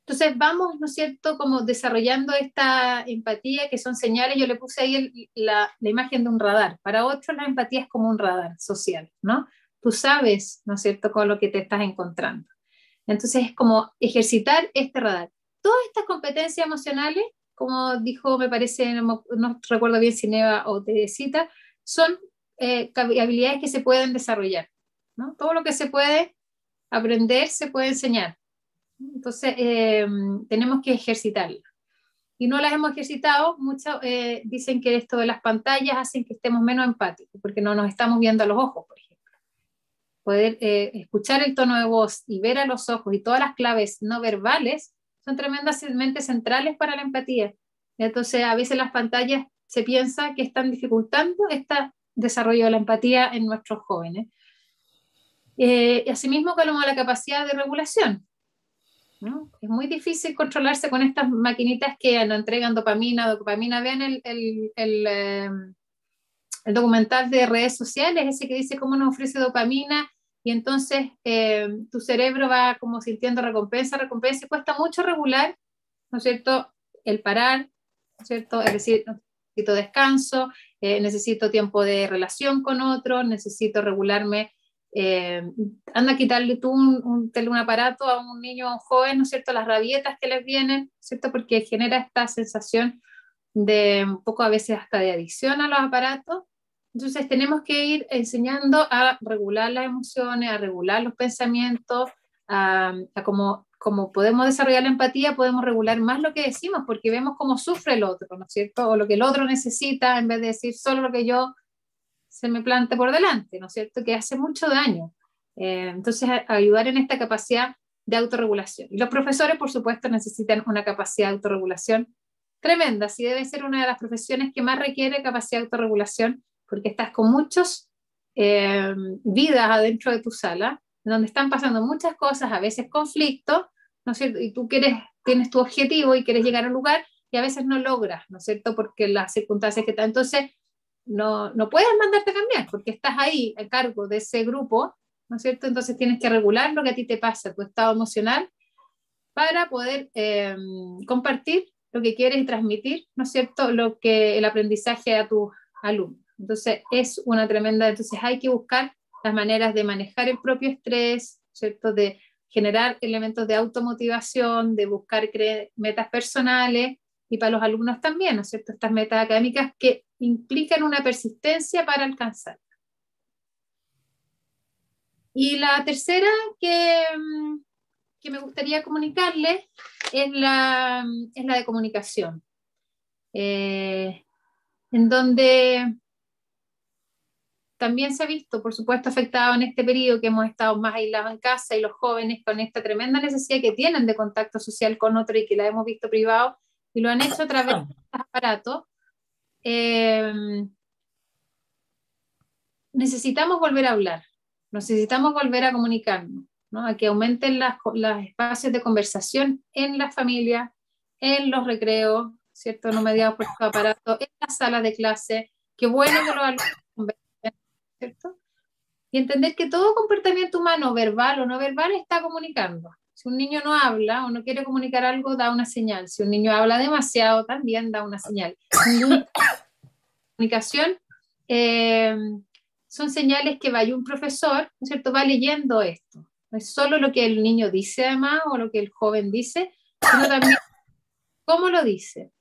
Entonces vamos, ¿no es cierto?, como desarrollando esta empatía, que son señales. Yo le puse ahí la imagen de un radar. Para otros la empatía es como un radar social, ¿no? Tú sabes, ¿no es cierto?, con lo que te estás encontrando. Entonces es como ejercitar este radar. Todas estas competencias emocionales, como dijo, me parece, no recuerdo bien si Neva o Teresita, son habilidades que se pueden desarrollar, ¿no? Todo lo que se puede aprender se puede enseñar. Entonces tenemos que ejercitarlas. Y no las hemos ejercitado. Muchos dicen que esto de las pantallas hacen que estemos menos empáticos, porque no nos estamos viendo a los ojos, por ejemplo. Poder escuchar el tono de voz y ver a los ojos y todas las claves no verbales son tremendamente centrales para la empatía. Entonces, a veces las pantallas se piensa que están dificultando este desarrollo de la empatía en nuestros jóvenes. Asimismo, como la capacidad de regulación, ¿no? Es muy difícil controlarse con estas maquinitas que nos entregan dopamina. Vean el documental de redes sociales, ese que dice cómo nos ofrece dopamina, y entonces tu cerebro va como sintiendo recompensa, y cuesta mucho regular, ¿no es cierto?, el parar, ¿no es cierto?, es decir, necesito descanso, necesito tiempo de relación con otro, necesito regularme. Anda a quitarle tú un aparato a un niño o a un joven, ¿no es cierto?, las rabietas que les vienen, ¿cierto?, porque genera esta sensación de un poco a veces hasta de adicción a los aparatos. Entonces tenemos que ir enseñando a regular las emociones, a regular los pensamientos, a como podemos desarrollar la empatía, podemos regular más lo que decimos, porque vemos cómo sufre el otro, ¿no es cierto? O lo que el otro necesita, en vez de decir solo lo que yo se me plante por delante, ¿no es cierto? Que hace mucho daño. Entonces, ayudar en esta capacidad de autorregulación. Y los profesores, por supuesto, necesitan una capacidad de autorregulación tremenda. Sí, debe ser una de las profesiones que más requiere capacidad de autorregulación, porque estás con muchas vidas adentro de tu sala, donde están pasando muchas cosas, a veces conflictos, ¿no es cierto? Y tú tienes tu objetivo y quieres llegar a un lugar y a veces no logras, ¿no es cierto? Porque las circunstancias que están. Entonces, no puedes mandarte a cambiar, porque estás ahí a cargo de ese grupo, ¿no es cierto? Entonces tienes que regular lo que a ti te pasa, tu estado emocional, para poder compartir lo que quieres transmitir, ¿no es cierto? El aprendizaje a tus alumnos. Entonces es una tremenda, entonces hay que buscar las maneras de manejar el propio estrés, ¿cierto? De generar elementos de automotivación, de buscar metas personales, y para los alumnos también, ¿no es cierto? Estas metas académicas que implican una persistencia para alcanzar. Y la tercera que me gustaría comunicarles es la de comunicación, en donde también se ha visto, por supuesto, afectado en este periodo que hemos estado más aislados en casa, y los jóvenes con esta tremenda necesidad que tienen de contacto social con otro y que la hemos visto privado, y lo han hecho a través de estos aparatos. Necesitamos volver a hablar, necesitamos volver a comunicarnos, ¿no? A que aumenten los espacios de conversación en la familia, en los recreos, ¿cierto? No mediados por estos aparatos, en las salas de clase. Qué bueno que los alumnos conversen, ¿cierto? Y entender que todo comportamiento humano, verbal o no verbal, está comunicando. Si un niño no habla o no quiere comunicar algo, da una señal. Si un niño habla demasiado, también da una señal. Comunicación son señales que vaya un profesor, ¿no es cierto?, va leyendo esto. No es solo lo que el niño dice además, o lo que el joven dice, sino también cómo lo dice.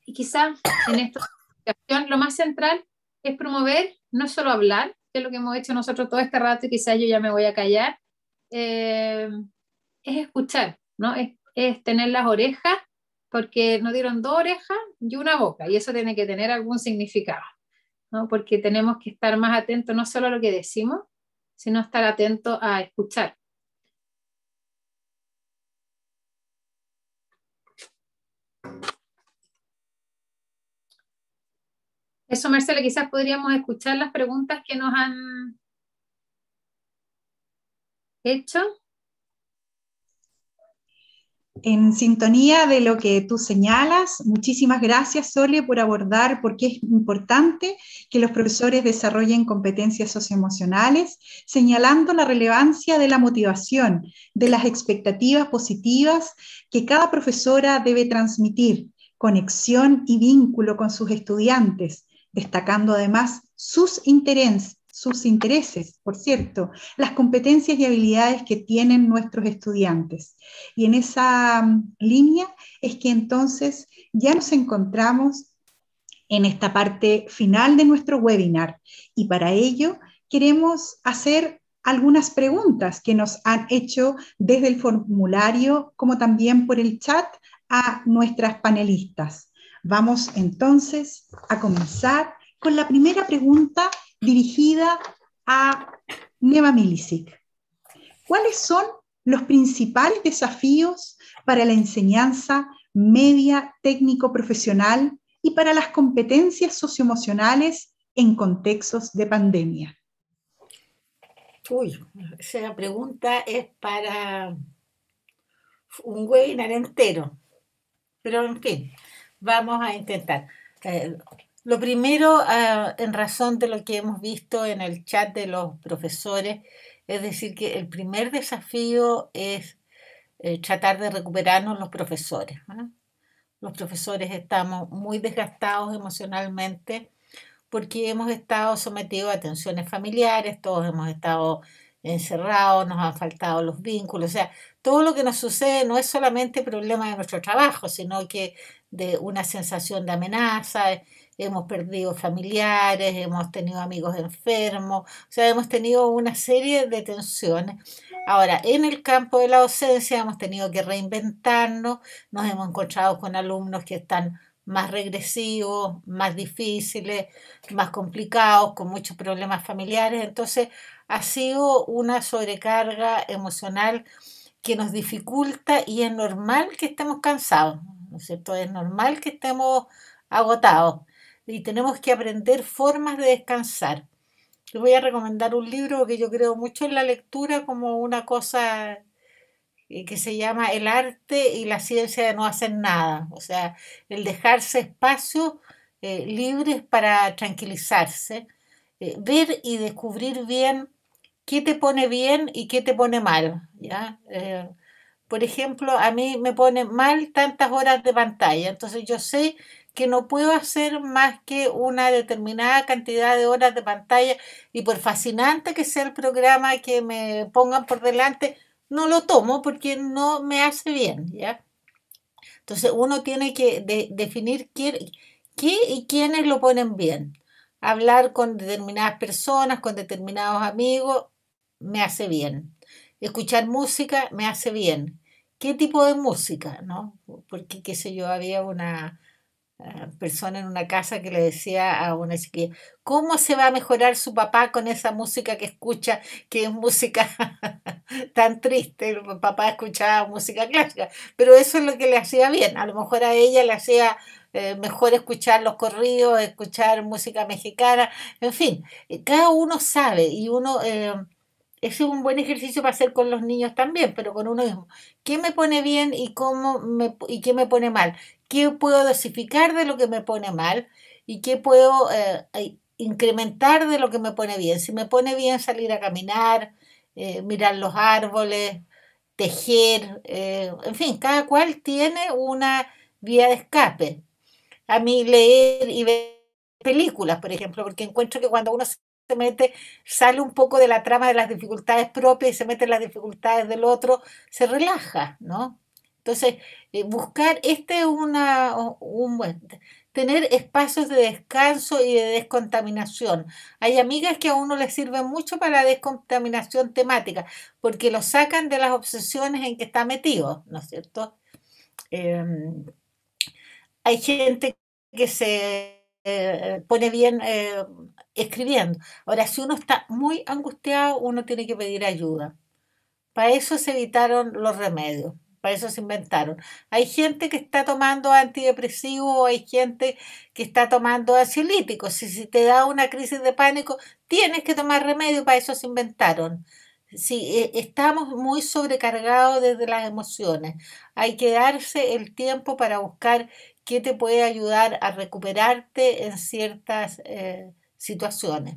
Y quizás en esta comunicación lo más central es promover, no solo hablar, que es lo que hemos hecho nosotros todo este rato, y quizás yo ya me voy a callar, es escuchar, ¿no? Es tener las orejas, porque nos dieron 2 orejas y una boca, y eso tiene que tener algún significado, ¿no? Porque tenemos que estar más atentos no solo a lo que decimos, sino estar atentos a escuchar. Eso, Marcela, quizás podríamos escuchar las preguntas que nos han hecho. En sintonía de lo que tú señalas, muchísimas gracias, Sole, por abordar por qué es importante que los profesores desarrollen competencias socioemocionales, señalando la relevancia de la motivación, de las expectativas positivas que cada profesora debe transmitir, conexión y vínculo con sus estudiantes, destacando además sus intereses, por cierto, las competencias y habilidades que tienen nuestros estudiantes. Y en esa línea es que entonces ya nos encontramos en esta parte final de nuestro webinar, y para ello queremos hacer algunas preguntas que nos han hecho desde el formulario como también por el chat a nuestras panelistas. Vamos entonces a comenzar con la primera pregunta dirigida a Neva Milicic. ¿Cuáles son los principales desafíos para la enseñanza media técnico-profesional y para las competencias socioemocionales en contextos de pandemia? Uy, esa pregunta es para un webinar entero, pero en fin, vamos a intentar. Lo primero, en razón de lo que hemos visto en el chat de los profesores, es decir, que el primer desafío es tratar de recuperarnos los profesores, ¿no? Los profesores estamos muy desgastados emocionalmente porque hemos estado sometidos a tensiones familiares, todos hemos estado encerrados, nos han faltado los vínculos, o sea, todo lo que nos sucede no es solamente problema de nuestro trabajo, sino que de una sensación de amenaza, hemos perdido familiares, hemos tenido amigos enfermos, o sea, hemos tenido una serie de tensiones. Ahora, en el campo de la docencia hemos tenido que reinventarnos, nos hemos encontrado con alumnos que están más regresivos, más difíciles, más complicados, con muchos problemas familiares. Entonces, ha sido una sobrecarga emocional que nos dificulta y es normal que estemos cansados, ¿no es cierto? Es normal que estemos agotados y tenemos que aprender formas de descansar. Les voy a recomendar un libro que yo creo mucho en la lectura como una cosa que se llama El arte y la ciencia de no hacer nada, o sea, el dejarse espacios libres para tranquilizarse, ver y descubrir bien qué te pone bien y qué te pone mal, ¿ya? Por ejemplo, a mí me pone mal tantas horas de pantalla, entonces yo sé que no puedo hacer más que una determinada cantidad de horas de pantalla y por fascinante que sea el programa que me pongan por delante, no lo tomo porque no me hace bien, ¿ya? Entonces uno tiene que definir qué y quiénes lo ponen bien. Hablar con determinadas personas, con determinados amigos, me hace bien. Escuchar música me hace bien. ¿Qué tipo de música, no? Porque, qué sé yo, había una persona en una casa que le decía a una chiquilla, ¿cómo se va a mejorar su papá con esa música que escucha, que es música tan triste? El papá escuchaba música clásica, pero eso es lo que le hacía bien. A lo mejor a ella le hacía mejor escuchar los corridos, escuchar música mexicana, en fin, cada uno sabe y uno... ese es un buen ejercicio para hacer con los niños también, pero con uno mismo. ¿Qué me pone bien y y qué me pone mal? ¿Qué puedo dosificar de lo que me pone mal? ¿Y qué puedo incrementar de lo que me pone bien? Si me pone bien salir a caminar, mirar los árboles, tejer, en fin, cada cual tiene una vía de escape. A mí leer y ver películas, por ejemplo, porque encuentro que cuando uno se mete, sale un poco de la trama de las dificultades propias y se mete en las dificultades del otro, se relaja, ¿no? Entonces, buscar, este es un buen, tener espacios de descanso y de descontaminación. Hay amigas que a uno les sirven mucho para la descontaminación temática, porque lo sacan de las obsesiones en que está metido, ¿no es cierto? Hay gente que se pone bien escribiendo. Ahora, si uno está muy angustiado, uno tiene que pedir ayuda. Para eso se evitaron los remedios, para eso se inventaron. Hay gente que está tomando antidepresivos, hay gente que está tomando ansiolíticos. Si te da una crisis de pánico, tienes que tomar remedio, para eso se inventaron. Sí, estamos muy sobrecargados desde las emociones. Hay que darse el tiempo para buscar qué te puede ayudar a recuperarte en ciertas situaciones.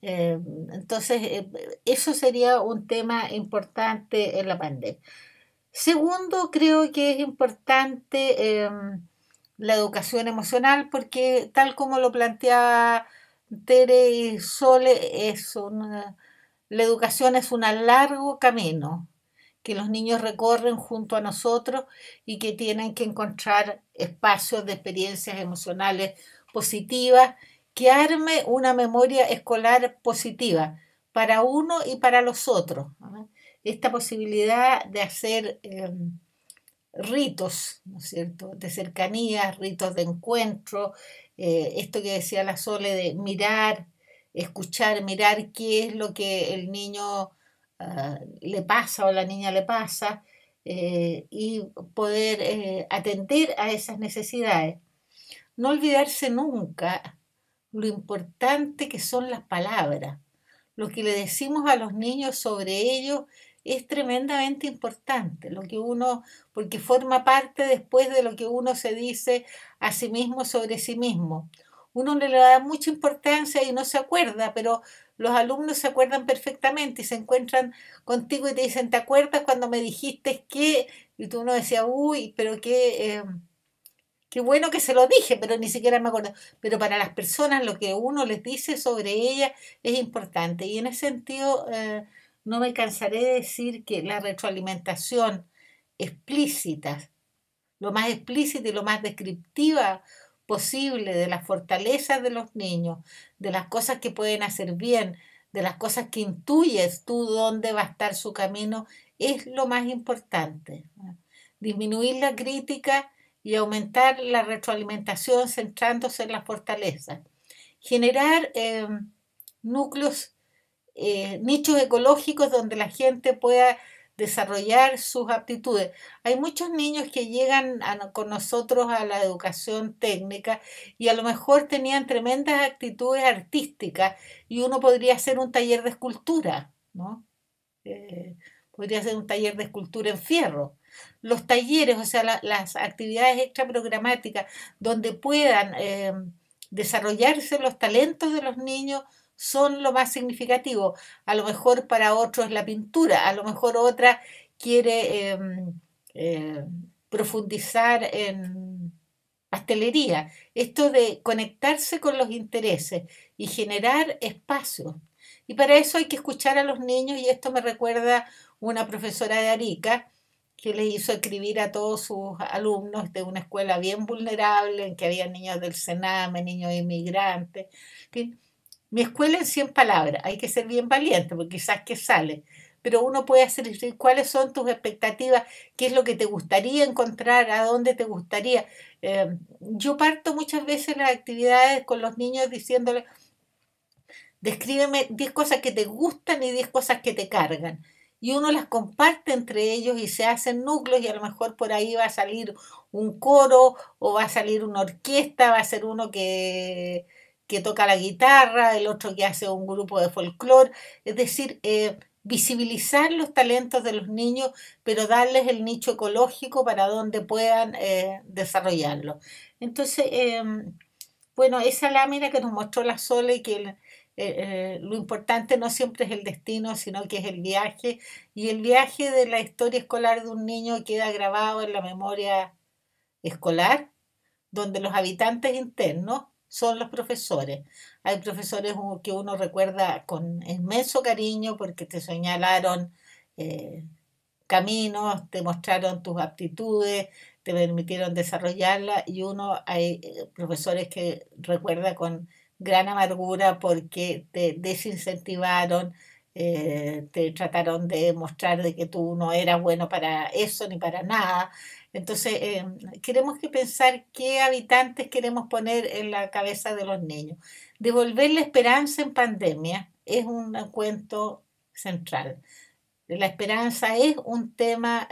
Eh, entonces, eso sería un tema importante en la pandemia. Segundo, creo que es importante la educación emocional porque tal como lo planteaba Tere y Sole, la educación es un largo camino que los niños recorren junto a nosotros y que tienen que encontrar espacios de experiencias emocionales positivas que arme una memoria escolar positiva para uno y para los otros, ¿no? Esta posibilidad de hacer ritos, ¿no es cierto?, de cercanías, ritos de encuentro, esto que decía la Sole de mirar, escuchar, mirar qué es lo que el niño le pasa o la niña le pasa y poder atender a esas necesidades. No olvidarse nunca lo importante que son las palabras. Lo que le decimos a los niños sobre ellos es tremendamente importante, porque forma parte después de lo que uno se dice a sí mismo sobre sí mismo. Uno le da mucha importancia y no se acuerda, pero los alumnos se acuerdan perfectamente y se encuentran contigo y te dicen, ¿te acuerdas cuando me dijiste que? Y tú uno decía, uy, pero qué bueno que se lo dije, pero ni siquiera me acuerdo. Pero para las personas lo que uno les dice sobre ella es importante. Y en ese sentido, no me cansaré de decir que la retroalimentación explícita, lo más explícita y lo más descriptiva posible de las fortalezas de los niños, de las cosas que pueden hacer bien, de las cosas que intuyes tú dónde va a estar su camino, es lo más importante. Disminuir la crítica y aumentar la retroalimentación centrándose en las fortalezas. Generar núcleos, nichos ecológicos donde la gente pueda desarrollar sus aptitudes. Hay muchos niños que llegan con nosotros a la educación técnica y a lo mejor tenían tremendas actitudes artísticas y uno podría hacer un taller de escultura, ¿no? Podría ser un taller de escultura en fierro. Los talleres, o sea, las actividades extraprogramáticas donde puedan desarrollarse los talentos de los niños son lo más significativo. A lo mejor para otros es la pintura, a lo mejor otra quiere profundizar en pastelería. Esto de conectarse con los intereses y generar espacios. Y para eso hay que escuchar a los niños, y esto me recuerda una profesora de Arica que le hizo escribir a todos sus alumnos de una escuela bien vulnerable, en que había niños del Sename, niños inmigrantes. Mi escuela en 100 palabras, hay que ser bien valiente, porque quizás que sale, pero uno puede hacer cuáles son tus expectativas, qué es lo que te gustaría encontrar, a dónde te gustaría. Yo parto muchas veces las actividades con los niños diciéndoles, descríbeme 10 cosas que te gustan y 10 cosas que te cargan. Y uno las comparte entre ellos y se hacen núcleos, y a lo mejor por ahí va a salir un coro o va a salir una orquesta, va a ser uno que toca la guitarra, el otro que hace un grupo de folclore. Es decir, visibilizar los talentos de los niños, pero darles el nicho ecológico para donde puedan desarrollarlo. Entonces, bueno, esa lámina que nos mostró la Sole, que lo importante no siempre es el destino, sino que es el viaje, y el viaje de la historia escolar de un niño queda grabado en la memoria escolar, donde los habitantes internos son los profesores. Hay profesores que uno recuerda con inmenso cariño porque te señalaron caminos, te mostraron tus aptitudes, te permitieron desarrollarlas, y hay profesores que recuerda con gran amargura porque te desincentivaron, te trataron de mostrar de que tú no eras bueno para eso ni para nada. Entonces, queremos que pensar qué habitantes queremos poner en la cabeza de los niños. Devolver la esperanza en pandemia es un cuento central. La esperanza es un tema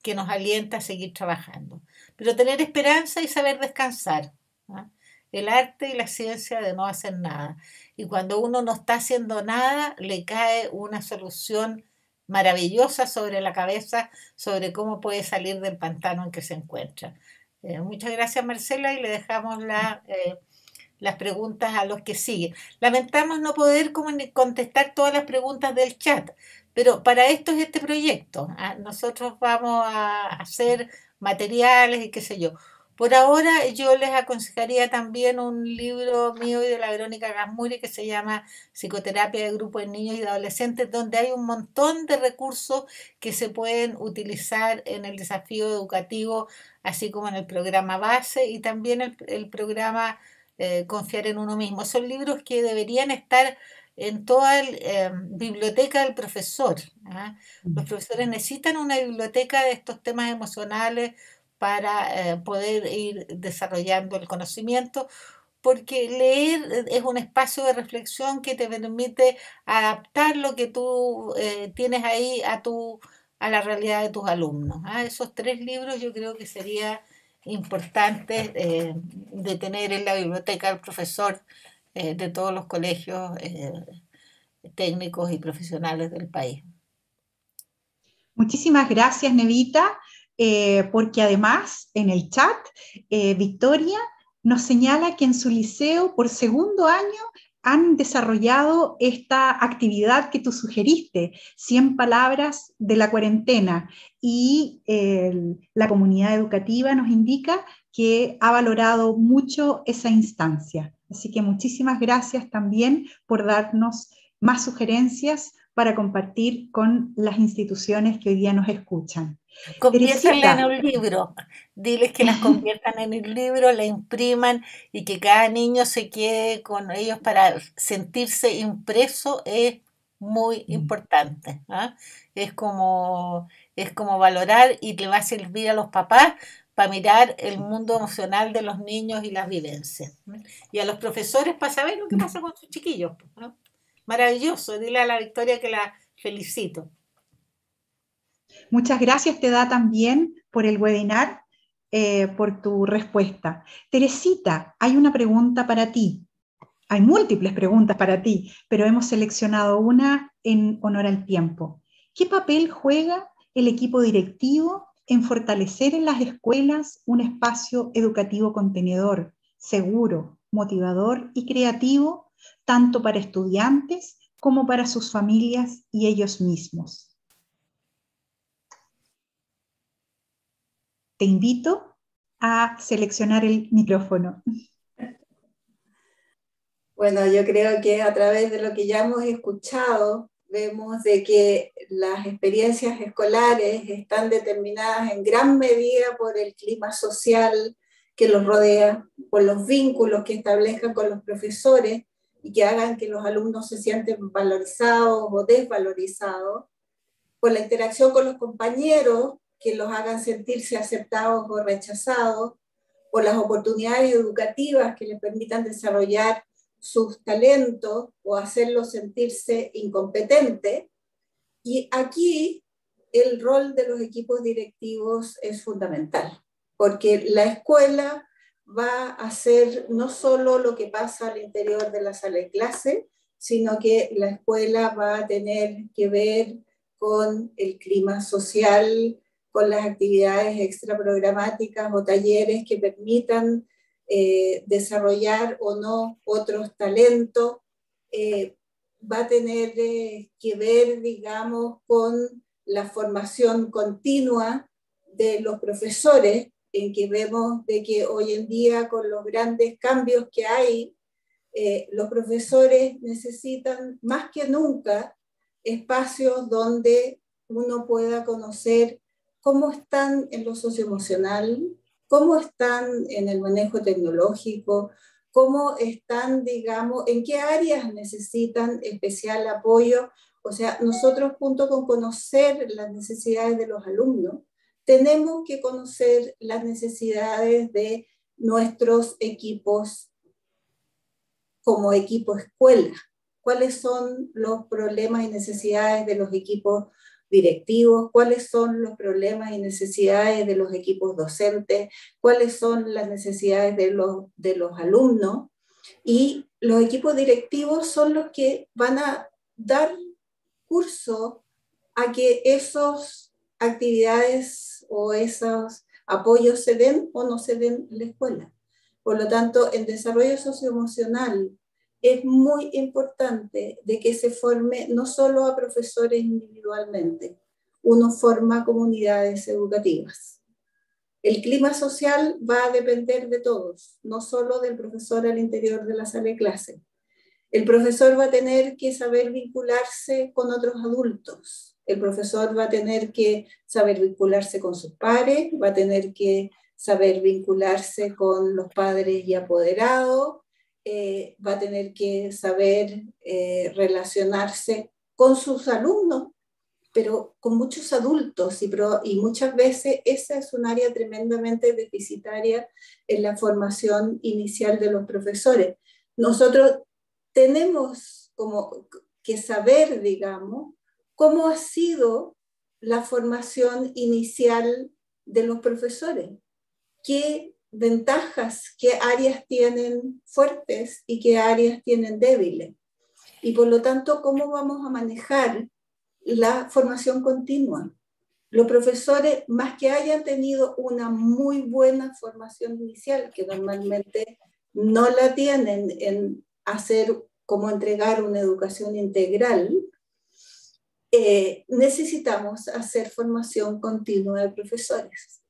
que nos alienta a seguir trabajando. Pero tener esperanza y saber descansar, ¿no? El arte y la ciencia de no hacer nada. Y cuando uno no está haciendo nada, le cae una solución maravillosa sobre la cabeza, sobre cómo puede salir del pantano en que se encuentra. Muchas gracias, Marcela, y le dejamos las preguntas a los que siguen. Lamentamos no poder contestar todas las preguntas del chat, pero para esto es este proyecto. Nosotros vamos a hacer materiales y qué sé yo. Por ahora yo les aconsejaría también un libro mío y de la Verónica Gasmuri que se llama Psicoterapia de Grupos de Niños y Adolescentes, donde hay un montón de recursos que se pueden utilizar en el desafío educativo, así como en el programa base y también el programa Confiar en uno mismo. Son libros que deberían estar en toda biblioteca del profesor. Los profesores necesitan una biblioteca de estos temas emocionales para poder ir desarrollando el conocimiento, porque leer es un espacio de reflexión que te permite adaptar lo que tú tienes ahí a la realidad de tus alumnos. Esos 3 libros yo creo que sería importante de tener en la biblioteca del profesor de todos los colegios técnicos y profesionales del país. Muchísimas gracias, Nevita. Porque además en el chat Victoria nos señala que en su liceo por segundo año han desarrollado esta actividad que tú sugeriste, 100 palabras de la cuarentena, y la comunidad educativa nos indica que ha valorado mucho esa instancia. Así que muchísimas gracias también por darnos más sugerencias para compartir con las instituciones que hoy día nos escuchan. Conviértanla en un libro, diles que las conviertan en un libro, la impriman y que cada niño se quede con ellos para sentirse impreso. Es muy importante, ¿eh? Es como valorar, y le va a servir a los papás para mirar el mundo emocional de los niños y las vivencias, ¿eh? Y a los profesores para saber lo que pasa con sus chiquillos, ¿eh? Maravilloso, dile a la Victoria que la felicito. Muchas gracias te da también por el webinar, por tu respuesta. Teresita, hay una pregunta para ti. Hay múltiples preguntas para ti, pero hemos seleccionado una en honor al tiempo. ¿Qué papel juega el equipo directivo en fortalecer en las escuelas un espacio educativo contenedor, seguro, motivador y creativo, tanto para estudiantes como para sus familias y ellos mismos? Te invito a seleccionar el micrófono. Bueno, yo creo que a través de lo que ya hemos escuchado, vemos de que las experiencias escolares están determinadas en gran medida por el clima social que los rodea, por los vínculos que establezcan con los profesores y que hagan que los alumnos se sienten valorizados o desvalorizados, por la interacción con los compañeros que los hagan sentirse aceptados o rechazados, por las oportunidades educativas que les permitan desarrollar sus talentos o hacerlos sentirse incompetentes. Y aquí el rol de los equipos directivos es fundamental, porque la escuela va a hacer no solo lo que pasa al interior de la sala de clase, sino que la escuela va a tener que ver con el clima social, con las actividades extraprogramáticas o talleres que permitan desarrollar o no otros talentos, va a tener que ver, digamos, con la formación continua de los profesores, en que vemos de que hoy en día con los grandes cambios que hay, los profesores necesitan más que nunca espacios donde uno pueda conocer cómo están en lo socioemocional, cómo están en el manejo tecnológico, cómo están, digamos, en qué áreas necesitan especial apoyo. O sea, nosotros junto con conocer las necesidades de los alumnos, tenemos que conocer las necesidades de nuestros equipos como equipo escuela. ¿Cuáles son los problemas y necesidades de los equipos directivos? ¿Cuáles son los problemas y necesidades de los equipos docentes? ¿Cuáles son las necesidades de los alumnos? Y los equipos directivos son los que van a dar curso a que esas actividades o esos apoyos se den o no se den en la escuela. Por lo tanto, el desarrollo socioemocional es muy importante de que se forme no solo a profesores individualmente, uno forma comunidades educativas. El clima social va a depender de todos, no solo del profesor al interior de la sala de clase. El profesor va a tener que saber vincularse con otros adultos. El profesor va a tener que saber vincularse con sus pares, va a tener que saber vincularse con los padres y apoderados, va a tener que saber relacionarse con sus alumnos, pero con muchos adultos, y muchas veces esa es un área tremendamente deficitaria en la formación inicial de los profesores. Nosotros tenemos como que saber, digamos, cómo ha sido la formación inicial de los profesores, qué ventajas, qué áreas tienen fuertes y qué áreas tienen débiles. Y por lo tanto, cómo vamos a manejar la formación continua. Los profesores, más que hayan tenido una muy buena formación inicial, que normalmente no la tienen en hacer cómo entregar una educación integral, necesitamos hacer formación continua de profesores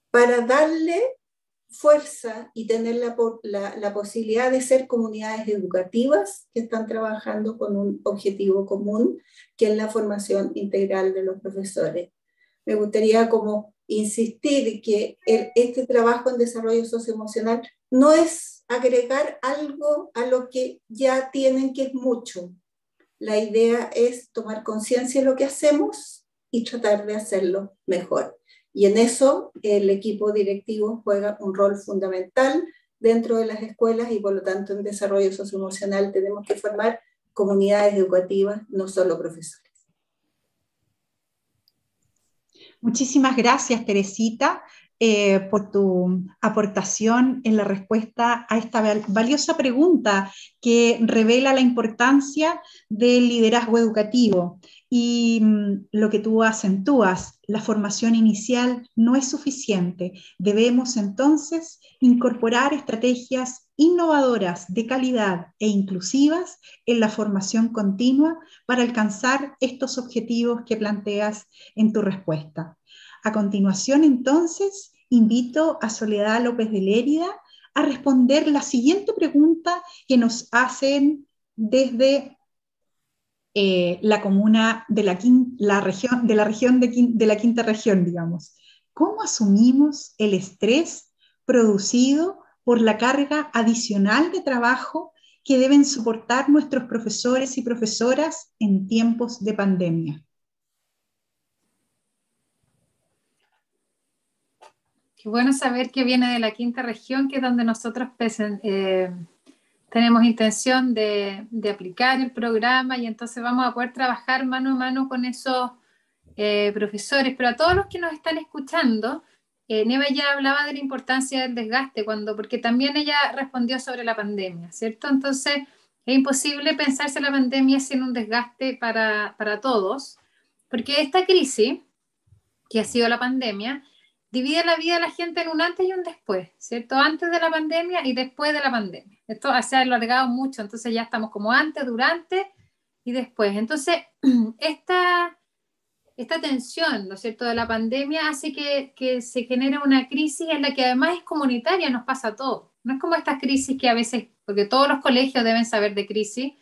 para darle fuerza y tener la posibilidad de ser comunidades educativas que están trabajando con un objetivo común, que es la formación integral de los profesores. Me gustaría como insistir que este trabajo en desarrollo socioemocional no es agregar algo a lo que ya tienen, que es mucho. La idea es tomar conciencia de lo que hacemos y tratar de hacerlo mejor. Y en eso el equipo directivo juega un rol fundamental dentro de las escuelas y por lo tanto en desarrollo socioemocional tenemos que formar comunidades educativas, no solo profesores. Muchísimas gracias, Teresita, por tu aportación en la respuesta a esta valiosa pregunta que revela la importancia del liderazgo educativo. Y lo que tú acentúas, la formación inicial no es suficiente. Debemos entonces incorporar estrategias innovadoras de calidad e inclusivas en la formación continua para alcanzar estos objetivos que planteas en tu respuesta. A continuación, entonces, invito a Soledad López de Lérida a responder la siguiente pregunta que nos hacen desde la comuna de la quinta región, digamos. ¿Cómo asumimos el estrés producido por la carga adicional de trabajo que deben soportar nuestros profesores y profesoras en tiempos de pandemia? Qué bueno saber que viene de la quinta región, que es donde nosotros tenemos intención de aplicar el programa, y entonces vamos a poder trabajar mano a mano con esos profesores. Pero a todos los que nos están escuchando, Neva ya hablaba de la importancia del desgaste, porque también ella respondió sobre la pandemia, ¿cierto? Entonces es imposible pensarse la pandemia sin un desgaste para todos, porque esta crisis, que ha sido la pandemia, divide la vida de la gente en un antes y un después, ¿cierto? Antes de la pandemia y después de la pandemia. Esto se ha alargado mucho, entonces ya estamos como antes, durante y después. Entonces, esta tensión, ¿no es cierto?, de la pandemia hace que se genere una crisis en la que además es comunitaria, nos pasa a todos. No es como estas crisis que a veces, porque todos los colegios deben saber de crisis,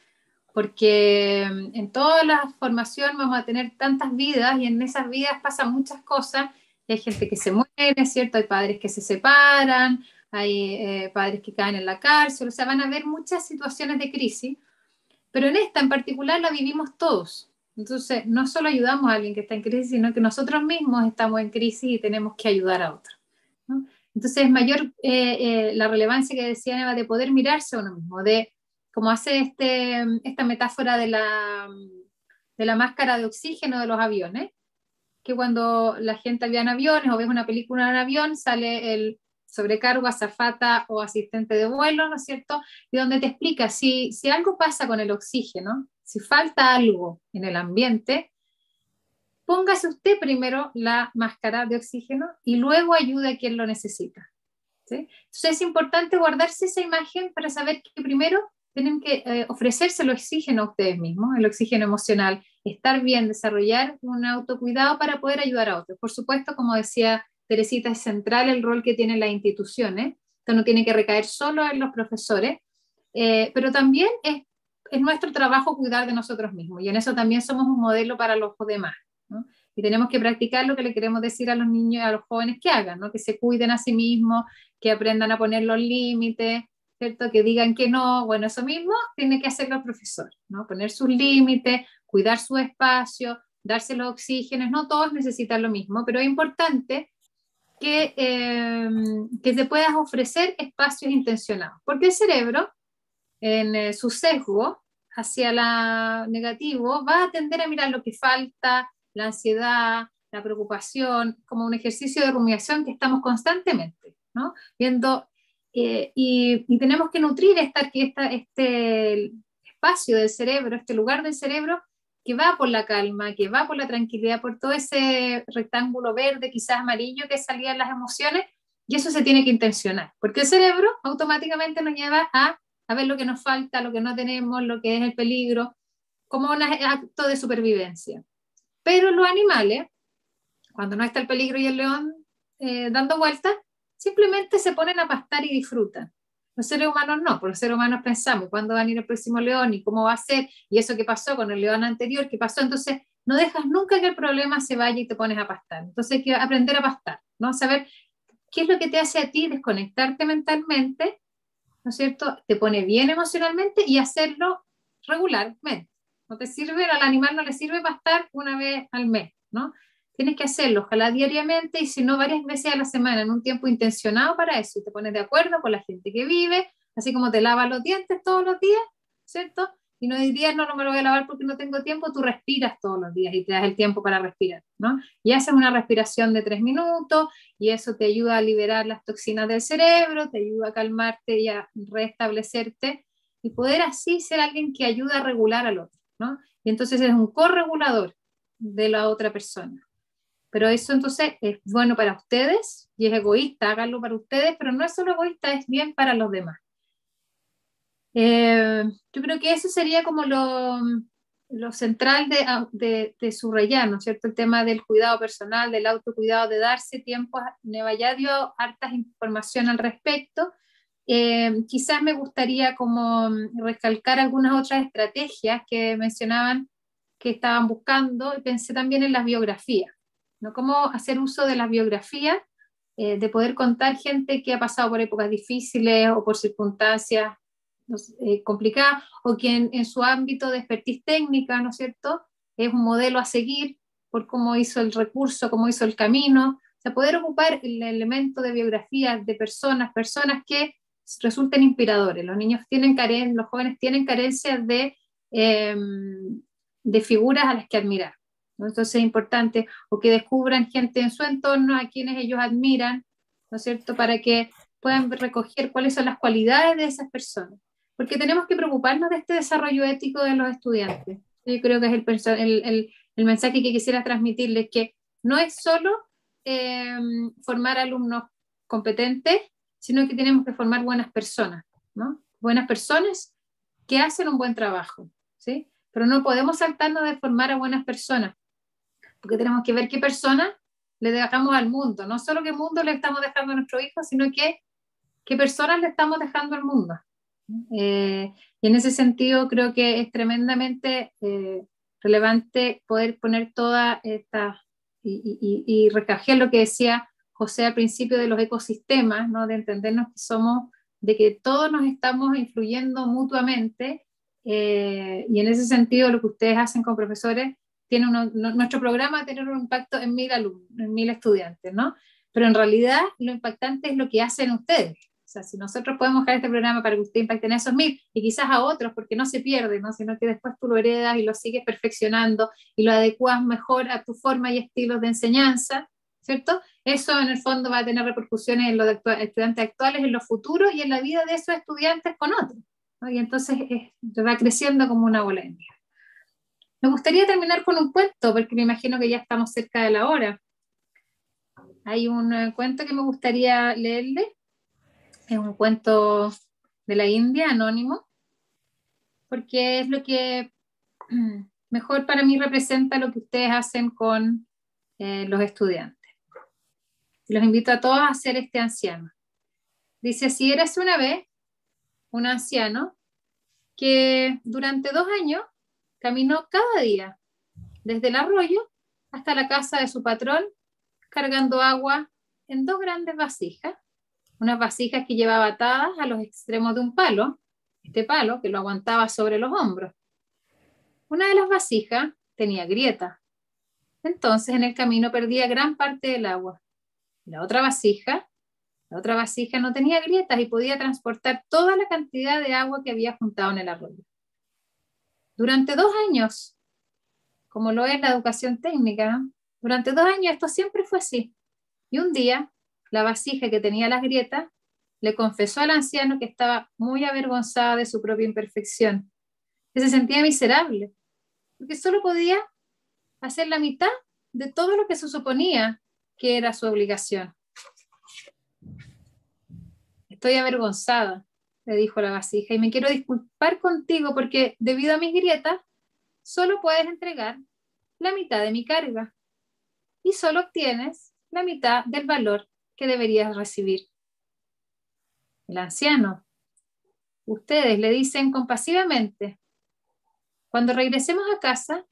porque en toda la formación vamos a tener tantas vidas y en esas vidas pasan muchas cosas. Y hay gente que se muere, ¿cierto? Hay padres que se separan, hay padres que caen en la cárcel, o sea, van a haber muchas situaciones de crisis, pero en esta en particular la vivimos todos. Entonces, no solo ayudamos a alguien que está en crisis, sino que nosotros mismos estamos en crisis y tenemos que ayudar a otros, ¿no? Entonces, es mayor la relevancia que decía Eva de poder mirarse a uno mismo, de como hace esta metáfora de la máscara de oxígeno de los aviones, que cuando la gente había en aviones o ves una película en avión, sale el sobrecargo, azafata o asistente de vuelo, ¿no es cierto? Y donde te explica, si algo pasa con el oxígeno, si falta algo en el ambiente, póngase usted primero la máscara de oxígeno y luego ayude a quien lo necesita, ¿sí? Entonces es importante guardarse esa imagen para saber que primero tienen que ofrecerse el oxígeno a ustedes mismos, el oxígeno emocional, estar bien, desarrollar un autocuidado para poder ayudar a otros. Por supuesto, como decía Teresita, es central el rol que tienen las instituciones, esto no tiene que recaer solo en los profesores, pero también es nuestro trabajo cuidar de nosotros mismos, y en eso también somos un modelo para los demás, ¿no? Y tenemos que practicar lo que le queremos decir a los niños y a los jóvenes que hagan, ¿no? Que se cuiden a sí mismos, que aprendan a poner los límites, ¿cierto? Que digan que no. Bueno, eso mismo tiene que hacerlo el profesor, ¿no? Poner sus límites, cuidar su espacio, darse los oxígenos. No todos necesitan lo mismo, pero es importante que se puedan ofrecer espacios intencionados, porque el cerebro, en su sesgo hacia la negativo, va a tender a mirar lo que falta, la ansiedad, la preocupación, como un ejercicio de rumiación que estamos constantemente, ¿no? Viendo, y tenemos que nutrir este espacio del cerebro, este lugar del cerebro que va por la calma, que va por la tranquilidad, por todo ese rectángulo verde, quizás amarillo, que salían las emociones, y eso se tiene que intencionar, porque el cerebro automáticamente nos lleva a a ver lo que nos falta, lo que no tenemos, lo que es el peligro, como un acto de supervivencia. Pero los animales, cuando no está el peligro y el león dando vueltas, simplemente se ponen a pastar y disfrutan. Los seres humanos no, porque los seres humanos pensamos cuándo va a venir el próximo león y cómo va a ser, y eso que pasó con el león anterior, qué pasó, entonces no dejas nunca que el problema se vaya y te pones a pastar. Entonces hay que aprender a pastar, ¿no? Saber qué es lo que te hace a ti desconectarte mentalmente, ¿no es cierto? Te pone bien emocionalmente y hacerlo regularmente. No te sirve, al animal no le sirve pastar una vez al mes, ¿no? Tienes que hacerlo, ojalá diariamente, y si no, varias veces a la semana, en un tiempo intencionado para eso, y te pones de acuerdo con la gente que vive, así como te lavas los dientes todos los días, ¿cierto? Y no dirías, no me lo voy a lavar porque no tengo tiempo, tú respiras todos los días y te das el tiempo para respirar, ¿no? Y haces una respiración de 3 minutos, y eso te ayuda a liberar las toxinas del cerebro, te ayuda a calmarte y a restablecerte, y poder así ser alguien que ayuda a regular al otro, ¿no? Y entonces eres un corregulador de la otra persona. Pero eso entonces es bueno para ustedes y es egoísta, háganlo para ustedes, pero no es solo egoísta, es bien para los demás. Yo creo que eso sería como lo central de subrayar, ¿no es cierto? El tema del cuidado personal, del autocuidado, de darse tiempo. Neva ya dio hartas información al respecto. Quizás me gustaría como recalcar algunas otras estrategias que mencionaban que estaban buscando, y pensé también en las biografías, ¿no? Cómo hacer uso de las biografías, de poder contar gente que ha pasado por épocas difíciles o por circunstancias complicadas, o que en su ámbito de expertise técnica, ¿no es cierto?, es un modelo a seguir por cómo hizo el recurso, cómo hizo el camino. O sea, poder ocupar el elemento de biografías de personas que resulten inspiradores. Los niños tienen carencias, los jóvenes tienen carencias de figuras a las que admirar, ¿no? Entonces es importante, o que descubran gente en su entorno a quienes ellos admiran, ¿no es cierto?, para que puedan recoger cuáles son las cualidades de esas personas, porque tenemos que preocuparnos de este desarrollo ético de los estudiantes. Yo creo que es el mensaje que quisiera transmitirles, que no es solo formar alumnos competentes, sino que tenemos que formar buenas personas, ¿no? Buenas personas que hacen un buen trabajo, ¿sí? Pero no podemos saltarnos de formar a buenas personas, porque tenemos que ver qué personas le dejamos al mundo, no solo qué mundo le estamos dejando a nuestros hijos, sino qué personas le estamos dejando al mundo. Y en ese sentido creo que es tremendamente relevante poder poner toda esta y recajear lo que decía José al principio de los ecosistemas, ¿no? De entendernos que somos, de que todos nos estamos influyendo mutuamente, y en ese sentido lo que ustedes hacen con profesores tiene nuestro programa tiene un impacto en 1000 alumnos, en 1000 estudiantes, ¿no? Pero en realidad lo impactante es lo que hacen ustedes. O sea, si nosotros podemos crear este programa para que usted impacten a esos 1000 y quizás a otros, porque no se pierde, ¿no? Sino que después tú lo heredas y lo sigues perfeccionando y lo adecuas mejor a tu forma y estilos de enseñanza, ¿cierto? Eso en el fondo va a tener repercusiones en los estudiantes actuales, en los futuros y en la vida de esos estudiantes con otros, ¿no? Y entonces va creciendo como una bola de nieve. Me gustaría terminar con un cuento, porque me imagino que ya estamos cerca de la hora. Hay un cuento que me gustaría leerle. Es un cuento de la India, anónimo, porque es lo que mejor para mí representa lo que ustedes hacen con los estudiantes. Los invito a todos a ser este anciano. Dice: si eras una vez un anciano que durante 2 años caminó cada día desde el arroyo hasta la casa de su patrón, cargando agua en 2 grandes vasijas, unas vasijas que llevaba atadas a los extremos de un palo, este palo que lo aguantaba sobre los hombros. Una de las vasijas tenía grieta, entonces en el camino perdía gran parte del agua. La otra vasija no tenía grietas y podía transportar toda la cantidad de agua que había juntado en el arroyo. Durante 2 años, como lo es la educación técnica, durante 2 años esto siempre fue así. Y un día, la vasija que tenía las grietas le confesó al anciano que estaba muy avergonzada de su propia imperfección, que se sentía miserable, porque solo podía hacer la mitad de todo lo que se suponía que era su obligación. Estoy avergonzada, le dijo la vasija, y me quiero disculpar contigo porque debido a mis grietas, solo puedes entregar la mitad de mi carga y solo obtienes la mitad del valor que deberías recibir. El anciano, ustedes le dicen compasivamente, cuando regresemos a casa,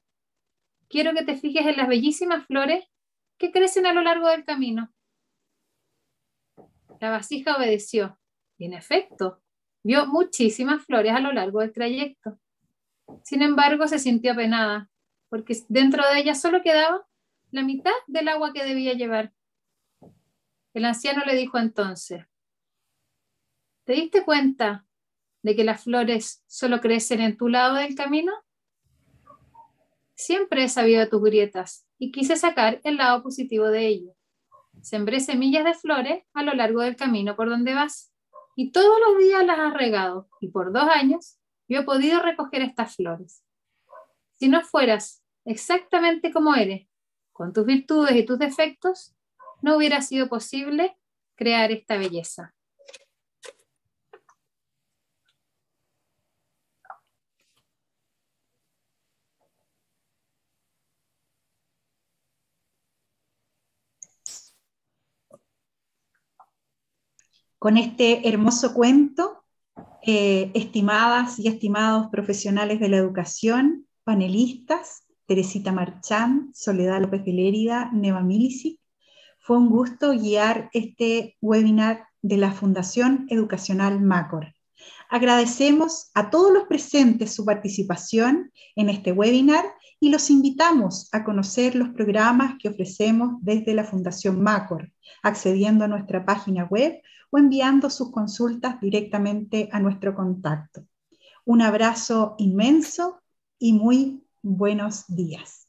quiero que te fijes en las bellísimas flores que crecen a lo largo del camino. La vasija obedeció y en efecto vio muchísimas flores a lo largo del trayecto. Sin embargo, se sintió apenada porque dentro de ella solo quedaba la mitad del agua que debía llevar. El anciano le dijo entonces, ¿te diste cuenta de que las flores solo crecen en tu lado del camino? Siempre he sabido de tus grietas y quise sacar el lado positivo de ello. Sembré semillas de flores a lo largo del camino por donde vas y todos los días las has regado y por 2 años yo he podido recoger estas flores. Si no fueras exactamente como eres, con tus virtudes y tus defectos, no hubiera sido posible crear esta belleza. Con este hermoso cuento, estimadas y estimados profesionales de la educación, panelistas, Teresita Marchán, Soledad López de Lérida, Neva Milicic, fue un gusto guiar este webinar de la Fundación Educacional Macor. Agradecemos a todos los presentes su participación en este webinar y los invitamos a conocer los programas que ofrecemos desde la Fundación Macor, accediendo a nuestra página web o enviando sus consultas directamente a nuestro contacto. Un abrazo inmenso y muy buenos días.